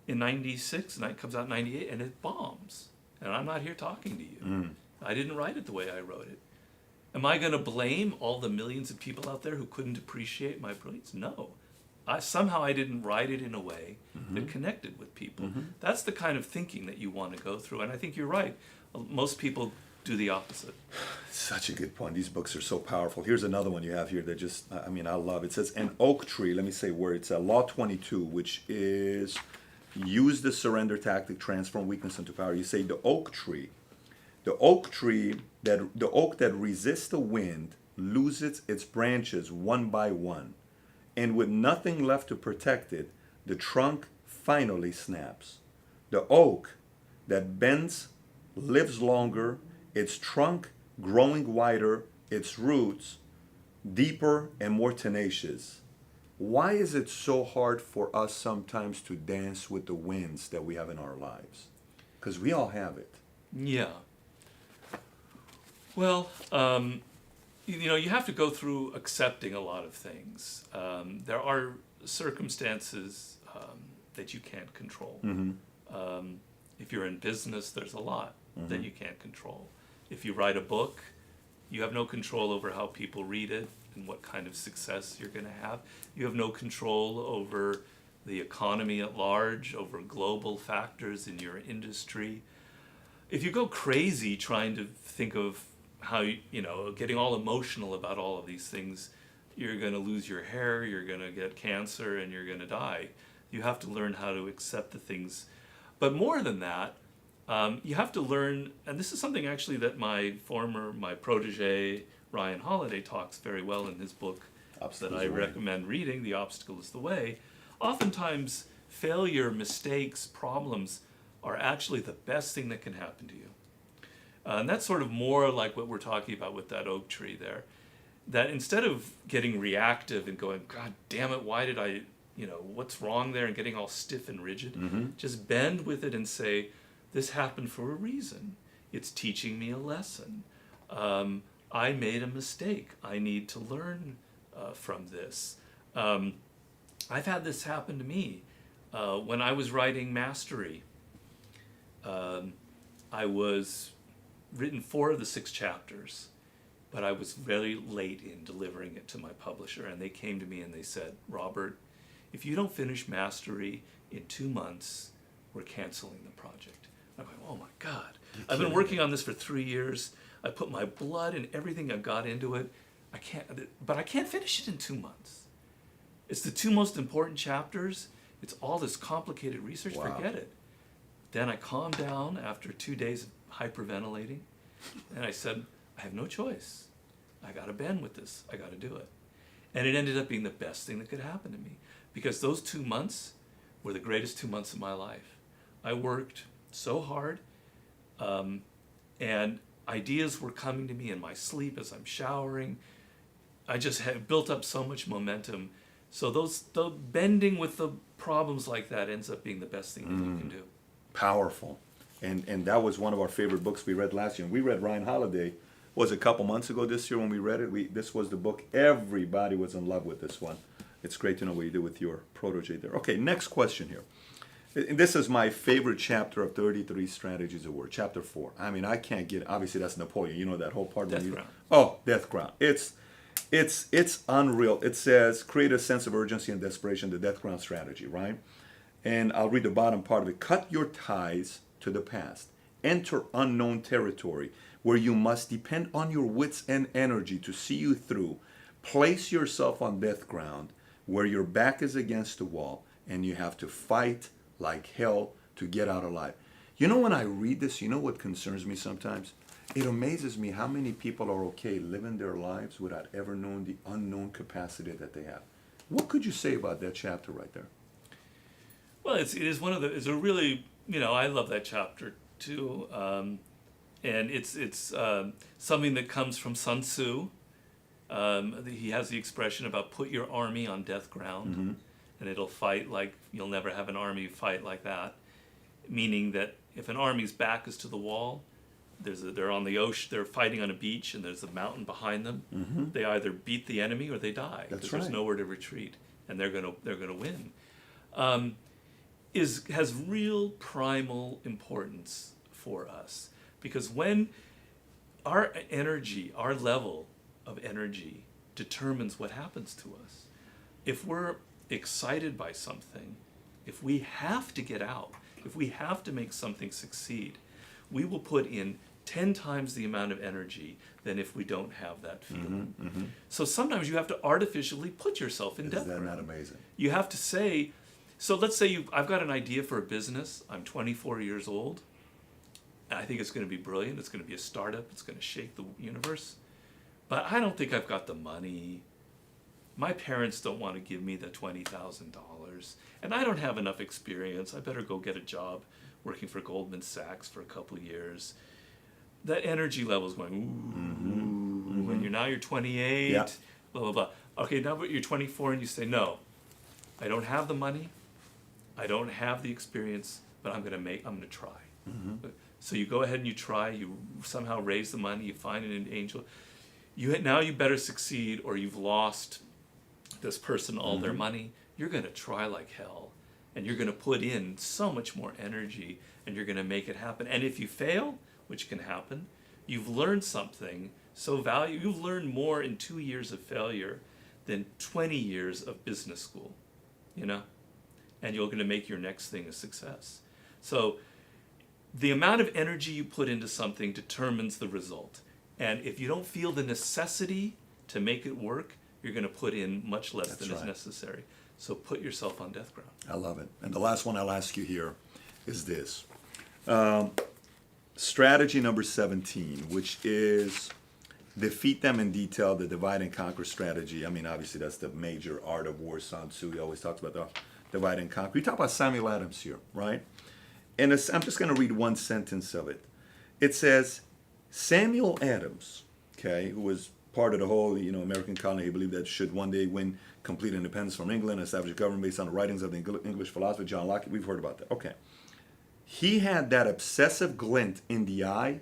in 96, and it comes out in 98, and it bombs. And I'm not here talking to you. I didn't write it the way I wrote it. Am I going to blame all the millions of people out there who couldn't appreciate my brilliance? No. Somehow I didn't write it in a way that connected with people. That's the kind of thinking that you want to go through. And I think you're right. Most people do the opposite. Such a good point. These books are so powerful. Here's another one you have here that just, I love. It says, an oak tree, let me say where it's Law 22, which is use the surrender tactic, transform weakness into power. You say the oak that resists the wind loses its branches one by one, and with nothing left to protect it, the trunk finally snaps. The oak that bends lives longer, its trunk growing wider, its roots deeper and more tenacious. Why is it so hard for us sometimes to dance with the winds that we have in our lives? Because we all have it. Yeah. Well, you have to go through accepting a lot of things. There are circumstances that you can't control. If you're in business, there's a lot that you can't control. If you write a book, you have no control over how people read it and what kind of success you're going to have. You have no control over the economy at large, over global factors in your industry. If you go crazy trying to think of how, getting all emotional about all of these things, you're going to lose your hair, you're going to get cancer, and you're going to die. You have to learn how to accept the things. But more than that, you have to learn, and this is something actually that my protege, Ryan Holiday, talks very well in his book that I recommend reading, The Obstacle is the Way. Oftentimes, failure, mistakes, problems are actually the best thing that can happen to you. And that's sort of more like what we're talking about with that oak tree there. That instead of getting reactive and going, God damn it, why did I, what's wrong there, and getting all stiff and rigid, just bend with it and say, this happened for a reason. It's teaching me a lesson. I made a mistake. I need to learn from this. I've had this happen to me. When I was writing Mastery, I was written 4 of the 6 chapters, but I was very late in delivering it to my publisher, and they came to me and they said, Robert, if you don't finish Mastery in 2 months, we're canceling the project. I'm going, oh my God. I've been working on this for 3 years. I put my blood and everything I got into it. I can't finish it in 2 months. It's the 2 most important chapters. It's all this complicated research. Wow. Forget it. Then I calmed down after 2 days of hyperventilating, and I said, I have no choice. I got to bend with this. I got to do it. And it ended up being the best thing that could happen to me, because those 2 months were the greatest 2 months of my life. I worked so hard, and ideas were coming to me in my sleep as I'm showering. I just had built up so much momentum. So the bending with the problems like that ends up being the best thing that you can do. Powerful. And that was one of our favorite books we read last year. And we read Ryan Holiday, was a couple months ago this year when we read it. This was the book, everybody was in love with this one. It's great to know what you did with your protege there. Okay, next question here. And this is my favorite chapter of 33 Strategies of War, chapter 4. I mean, I can't get, obviously that's Napoleon. You know that whole part. Death Ground. Oh, Death Ground. It's unreal. It says, create a sense of urgency and desperation, the Death Ground strategy, right? And I'll read the bottom part of it. Cut your ties to the past. Enter unknown territory where you must depend on your wits and energy to see you through. Place yourself on death ground where your back is against the wall and you have to fight like hell to get out alive. You know, when I read this, you know what concerns me sometimes? It amazes me how many people are okay living their lives without ever knowing the unknown capacity that they have. What could you say about that chapter right there? Well, it's a really, I love that chapter too. And it's something that comes from Sun Tzu. He has the expression about put your army on death ground, and it'll fight like you'll never have an army fight like that. Meaning that if an army's back is to the wall, they're on the ocean, they're fighting on a beach, and there's a mountain behind them. They either beat the enemy or they die. That's right. There's nowhere to retreat, and they're gonna win. Has real primal importance for us, because when our energy, our level of energy determines what happens to us. If we're excited by something, if we have to get out, if we have to make something succeed, we will put in 10 times the amount of energy than if we don't have that feeling. So sometimes you have to artificially put yourself in death. Is that not amazing? You have to say, so let's say I've got an idea for a business. I'm 24 years old. I think it's going to be brilliant. It's going to be a startup. It's going to shake the universe. But I don't think I've got the money. My parents don't want to give me the $20,000. And I don't have enough experience. I better go get a job working for Goldman Sachs for a couple of years. That energy level is going, ooh. When you're 28, blah, blah, blah. Okay, now but you're 24 and you say, no, I don't have the money. I don't have the experience, but I'm going to try. So you go ahead and you try. You somehow raise the money. You find an angel. Now you better succeed, or you've lost this person all their money. You're going to try like hell, and you're going to put in so much more energy, and you're going to make it happen. And if you fail, which can happen, you've learned something so valuable. You've learned more in 2 years of failure than 20 years of business school, and you're going to make your next thing a success. So the amount of energy you put into something determines the result. And if you don't feel the necessity to make it work, you're going to put in much less than is necessary. So put yourself on death ground. I love it. And the last one I'll ask you here is this. Strategy number 17, which is defeat them in detail, the divide and conquer strategy. I mean, obviously that's the major art of war. Sun Tzu, he always talks about the divide and conquer. We talk about Samuel Adams here, right? And I'm just going to read one sentence of it. It says, Samuel Adams, okay, who was part of the whole, American colony, he believed that should one day win complete independence from England and establish a government based on the writings of the English philosopher John Locke. We've heard about that. Okay. He had that obsessive glint in the eye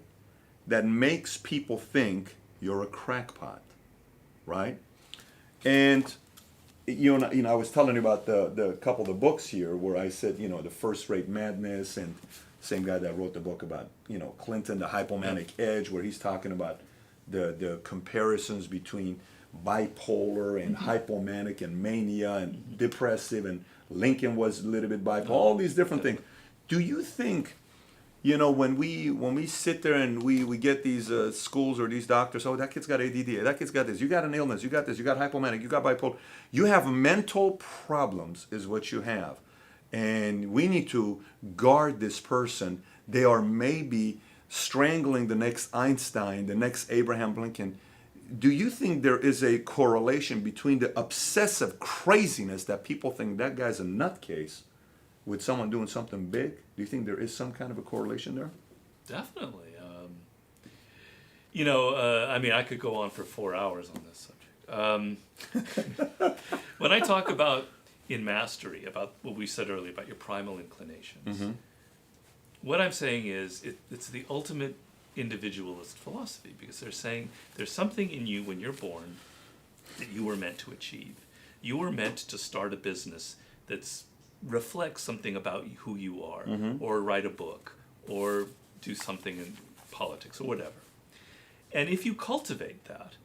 that makes people think you're a crackpot, right? And I was telling you about the couple of the books here where I said, the First-Rate Madness, and same guy that wrote the book about, Clinton, the hypomanic edge, where he's talking about the comparisons between bipolar and hypomanic and mania and depressive, and Lincoln was a little bit bipolar, all these different things. Do you think, when we sit there and we get these schools or these doctors, oh, that kid's got ADD, that kid's got this, you got an illness, you got this, you got hypomanic, you got bipolar, you have mental problems is what you have. And we need to guard this person. They are maybe strangling the next Einstein, the next Abraham Lincoln. Do you think there is a correlation between the obsessive craziness that people think that guy's a nutcase with someone doing something big? Do you think there is some kind of a correlation there? Definitely. I could go on for 4 hours on this subject. When I talk about in mastery, about what we said earlier about your primal inclinations, what I'm saying is it's the ultimate individualist philosophy, because they're saying there's something in you when you're born that you were meant to achieve. You were meant to start a business that's reflects something about who you are, or write a book, or do something in politics, or whatever. And if you cultivate that,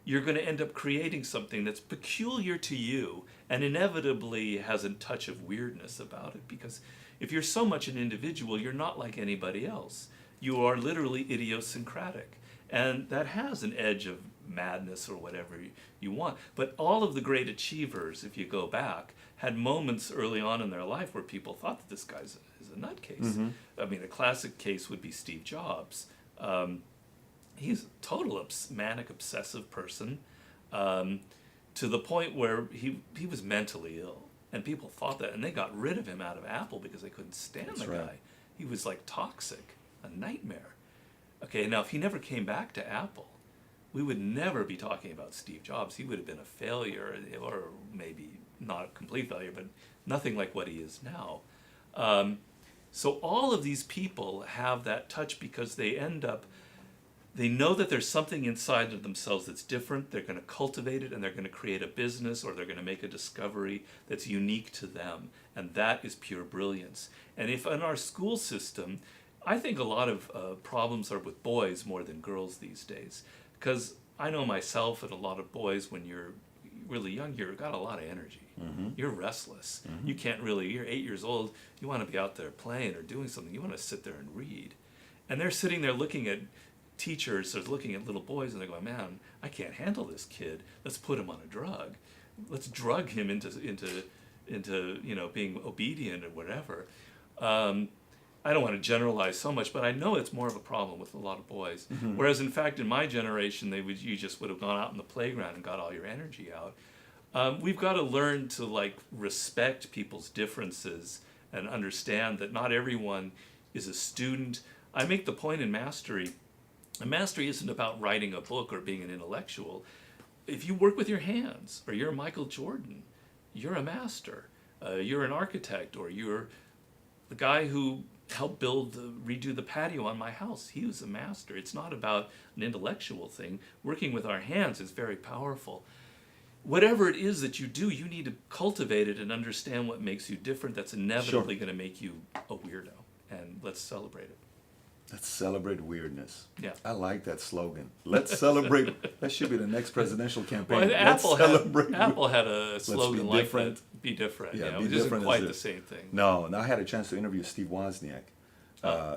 you're going to end up creating something that's peculiar to you and inevitably has a touch of weirdness about it. Because if you're so much an individual, you're not like anybody else. You are literally idiosyncratic. And that has an edge of madness or whatever you want. But all of the great achievers, if you go back, had moments early on in their life where people thought that this guy's is a nutcase. I mean, a classic case would be Steve Jobs. He's a total manic obsessive person, to the point where he was mentally ill, and people thought that, and they got rid of him out of Apple because they couldn't stand the guy. He was like toxic, a nightmare. Okay, now if he never came back to Apple, we would never be talking about Steve Jobs. He would have been a failure, or maybe not a complete failure, but nothing like what he is now. So all of these people have that touch because they know that there's something inside of themselves that's different. They're going to cultivate it, and they're going to create a business, or they're going to make a discovery that's unique to them. And that is pure brilliance. And if in our school system, I think a lot of problems are with boys more than girls these days. Because I know myself and a lot of boys, when you're really young, you've got a lot of energy. You're restless. You can't really, you're 8 years old, you want to be out there playing or doing something. You want to sit there and read. And they're sitting there looking at teachers, are looking at little boys, and they're going, man, I can't handle this kid. Let's put him on a drug. Let's drug him into being obedient or whatever. I don't want to generalize so much, but I know it's more of a problem with a lot of boys. Whereas, in fact, in my generation, you just would have gone out in the playground and got all your energy out. We've got to learn to respect people's differences and understand that not everyone is a student. I make the point in Mastery. Mastery isn't about writing a book or being an intellectual. If you work with your hands, or you're Michael Jordan, you're a master. You're an architect, or you're the guy who helped redo the patio on my house. He was a master. It's not about an intellectual thing. Working with our hands is very powerful. Whatever it is that you do, you need to cultivate it and understand what makes you different. That's inevitably going to make you a weirdo. And let's celebrate it. Let's celebrate weirdness. Yeah. I like that slogan. Let's celebrate. That should be the next presidential campaign. Well, Let's celebrate. Apple had a slogan like different. that. Be different. Yeah, it isn't quite the same thing. No, and I had a chance to interview Steve Wozniak,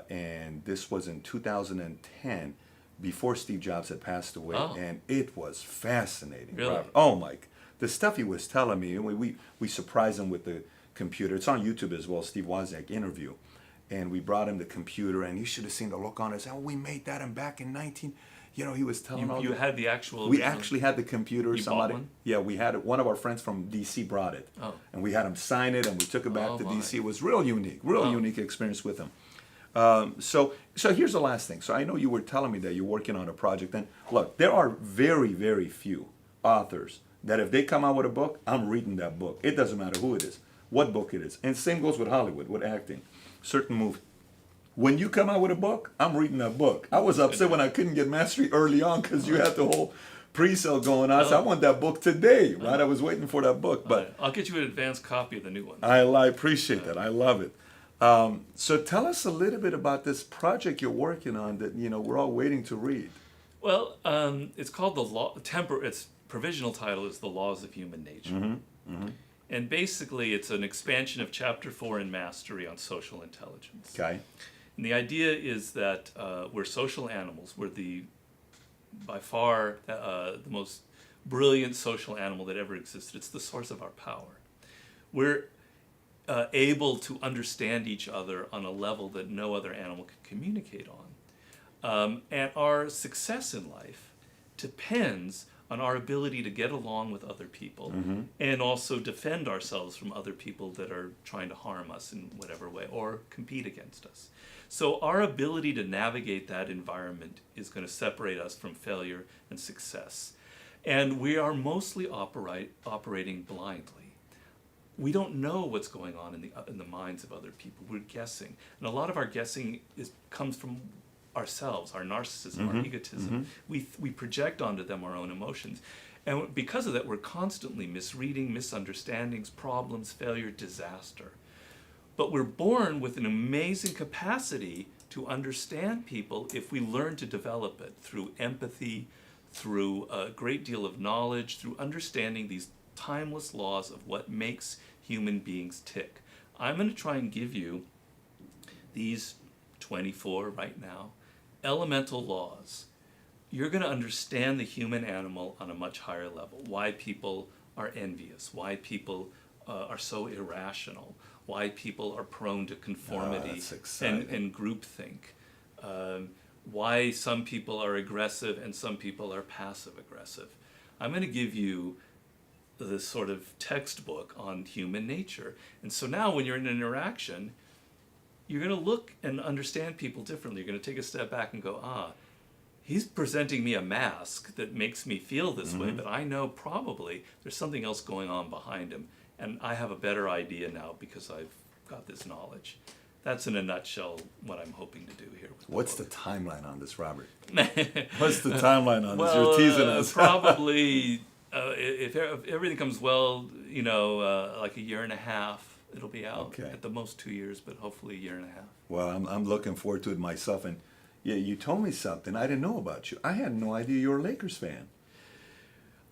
and this was in 2010, before Steve Jobs had passed away, and it was fascinating. Really? Robert. Oh, Mike, the stuff he was telling me, we surprised him with the computer. It's on YouTube as well, Steve Wozniak interview. And we brought him the computer, and you should have seen the look on his. Oh, we made that, and back in 19, he was telling You had the actual. We actually had the computer. You bought one? Yeah, we had it. One of our friends from DC brought it, and we had him sign it, and we took it back to DC. It was real unique experience with him. So here's the last thing. So I know you were telling me that you're working on a project, and look, there are very, very few authors that if they come out with a book, I'm reading that book. It doesn't matter who it is, what book it is, and same goes with Hollywood, with acting. Certain movie. When you come out with a book, I'm reading that book. I was upset when I couldn't get Mastery early on because you had the whole pre-sale going on. So I want that book today, right? I was waiting for that book, but I'll get you an advanced copy of the new one. I appreciate that. I love it. So tell us a little bit about this project you're working on that we're all waiting to read. Well, it's called its provisional title is The Laws of Human Nature. And basically, it's an expansion of Chapter 4 in Mastery on social intelligence. Okay. And the idea is that we're social animals. We're by far the most brilliant social animal that ever existed. It's the source of our power. We're able to understand each other on a level that no other animal can communicate on. And our success in life depends on our ability to get along with other people and also defend ourselves from other people that are trying to harm us in whatever way or compete against us. So our ability to navigate that environment is going to separate us from failure and success. And we are mostly operating blindly. We don't know what's going on in the minds of other people. We're guessing. And a lot of our guessing comes from ourselves, our narcissism, our egotism. We project onto them our own emotions. And because of that, we're constantly misreading, misunderstandings, problems, failure, disaster. But we're born with an amazing capacity to understand people if we learn to develop it through empathy, through a great deal of knowledge, through understanding these timeless laws of what makes human beings tick. I'm going to try and give you these 24 right now elemental laws. You're going to understand the human animal on a much higher level. Why people are envious, why people are so irrational, why people are prone to conformity and groupthink, why some people are aggressive and some people are passive aggressive. I'm going to give you this sort of textbook on human nature. And so now when you're in an interaction, you're going to look and understand people differently. You're going to take a step back and go, he's presenting me a mask that makes me feel this way, but I know probably there's something else going on behind him. And I have a better idea now because I've got this knowledge. That's in a nutshell what I'm hoping to do here. What's the timeline on this, Robert? What's the timeline on this? You're teasing us. Probably, if everything comes well, like a year and a half, it'll be out. Okay. At the most 2 years, but hopefully a year and a half. Well, I'm looking forward to it myself. And yeah, you told me something I didn't know about you. I had no idea you were a Lakers fan.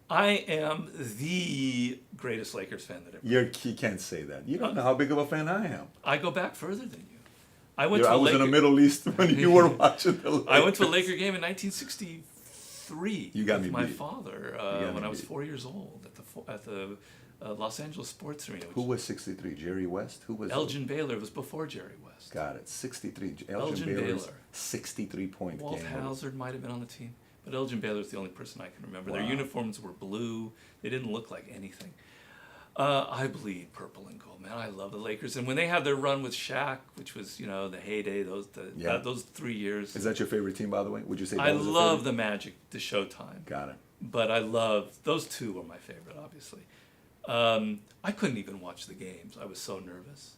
I am the greatest Lakers fan that ever. You can't say that. You don't know how big of a fan I am. I go back further than you. I was in the Middle East when you were watching the Lakers. I went to a Laker game in 1963 you got with me my beat. father when I was 4 years old at the Los Angeles Sports Arena. Who was 63? Jerry West? Who was Elgin Baylor? It was before Jerry West. Got it. 63. Elgin Baylor's Baylor. 63-point Walt game. Hauser might have been on the team. But Elgin Baylor's the only person I can remember. Wow. Their uniforms were blue. They didn't look like anything. I bleed purple and gold, man. I love the Lakers. And when they had their run with Shaq, which was, the heyday, those 3 years. Is that your favorite team, by the way? Would you say I love the Magic, the Showtime. Got it. But I love, those two were my favorite, obviously. I couldn't even watch the games. I was so nervous.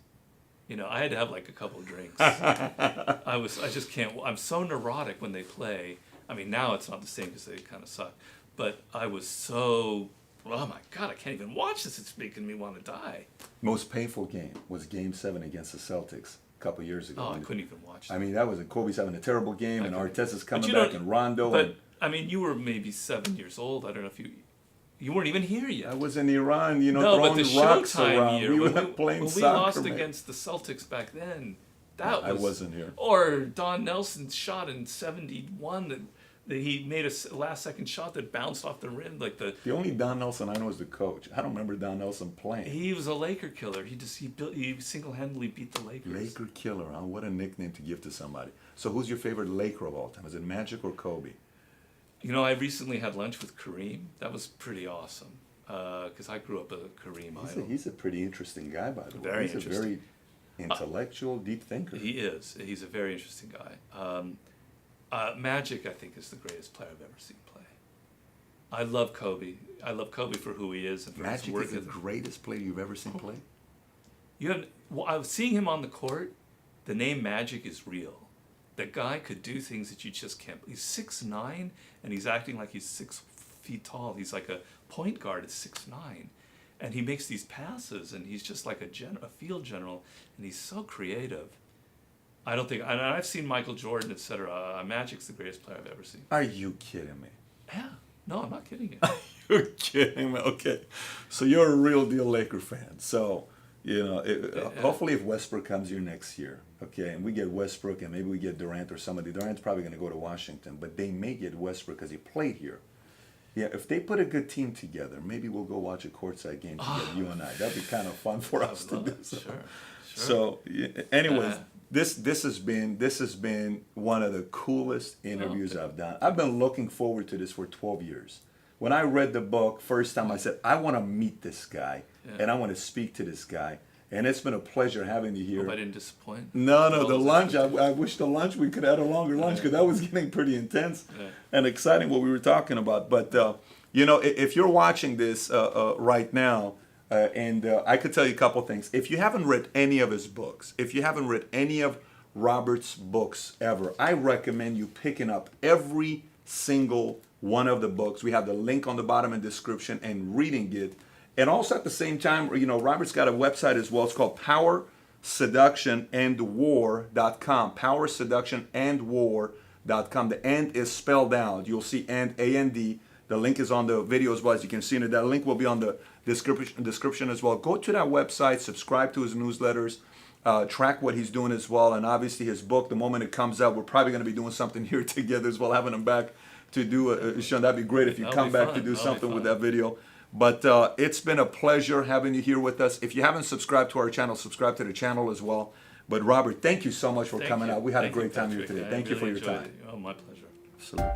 I had to have like a couple of drinks. I just can't, I'm so neurotic when they play. I mean, now it's not the same because they kind of suck. But I was so, oh my God, I can't even watch this. It's making me want to die. Most painful game was Game 7 against the Celtics a couple years ago. Oh, I couldn't even watch that. I mean, that was Kobe's having a terrible game, and Arteta's coming back, and Rondo. But, I mean, you were maybe 7 years old. I don't know if you weren't even here yet. I was in Iran, throwing but the rocks Showtime around. Year, We were when playing we soccer, lost man. against the Celtics back then, I wasn't here. Or Don Nelson's shot in 71 that he made a last-second shot that bounced off the rim, like the only Don Nelson I know is the coach. I don't remember Don Nelson playing. He was a Laker killer. He single-handedly beat the Lakers. Laker killer, huh? What a nickname to give to somebody. So who's your favorite Laker of all time? Is it Magic or Kobe? I recently had lunch with Kareem. That was pretty awesome because I grew up a Kareem idol. He's a pretty interesting guy, by the way. Very He's interesting. a very intellectual, deep thinker. He is. He's a very interesting guy. Magic, I think, is the greatest player I've ever seen play. I love Kobe. I love Kobe for who he is and for Magic his work. is the greatest player you've ever seen play? I was seeing him on the court. The name Magic is real. The guy could do things that you just can't. He's 6'9", and he's acting like he's 6 feet tall. He's like a point guard at 6'9", and he makes these passes, and he's just like a field general, and he's so creative. I don't think, and I've seen Michael Jordan, etc. Magic's the greatest player I've ever seen. Are you kidding me? Yeah. No, I'm not kidding you. You're kidding me. Okay. So you're a real deal Laker fan. So, hopefully if Westbrook comes here next year, okay, and we get Westbrook and maybe we get Durant or somebody. Durant's probably going to go to Washington, but they may get Westbrook because he played here. Yeah, if they put a good team together, maybe we'll go watch a courtside game together, you and I. That'd be kind of fun for us to do. So, Sure. So anyways, this has been one of the coolest interviews I've done. I've been looking forward to this for 12 years. When I read the book first time, I said, I want to meet this guy and I want to speak to this guy. And it's been a pleasure having you here. Hope I didn't disappoint. No, the lunch. I wish the lunch we could have had a longer lunch because that was getting pretty intense and exciting what we were talking about. But if you're watching this right now, and I could tell you a couple things. If you haven't read any of his books, if you haven't read any of Robert's books ever, I recommend you picking up every single one of the books. We have the link on the bottom in the description and reading it. And also at the same time, Robert's got a website as well. It's called powerseductionandwar.com. Powerseductionandwar.com. The "and" is spelled out. You'll see "and," A-N-D. The link is on the video as well, as you can see. And that link will be on the description as well. Go to that website, subscribe to his newsletters, track what he's doing as well. And obviously his book, the moment it comes out, we're probably going to be doing something here together as well, having him back to do Sean, that'd be great if you come back to do something with that video. But it's been a pleasure having you here with us. If you haven't subscribed to our channel, subscribe to the channel as well. But Robert, thank you so much for coming out. We had a great time here today. Thank you for your time. Oh, my pleasure. Absolutely.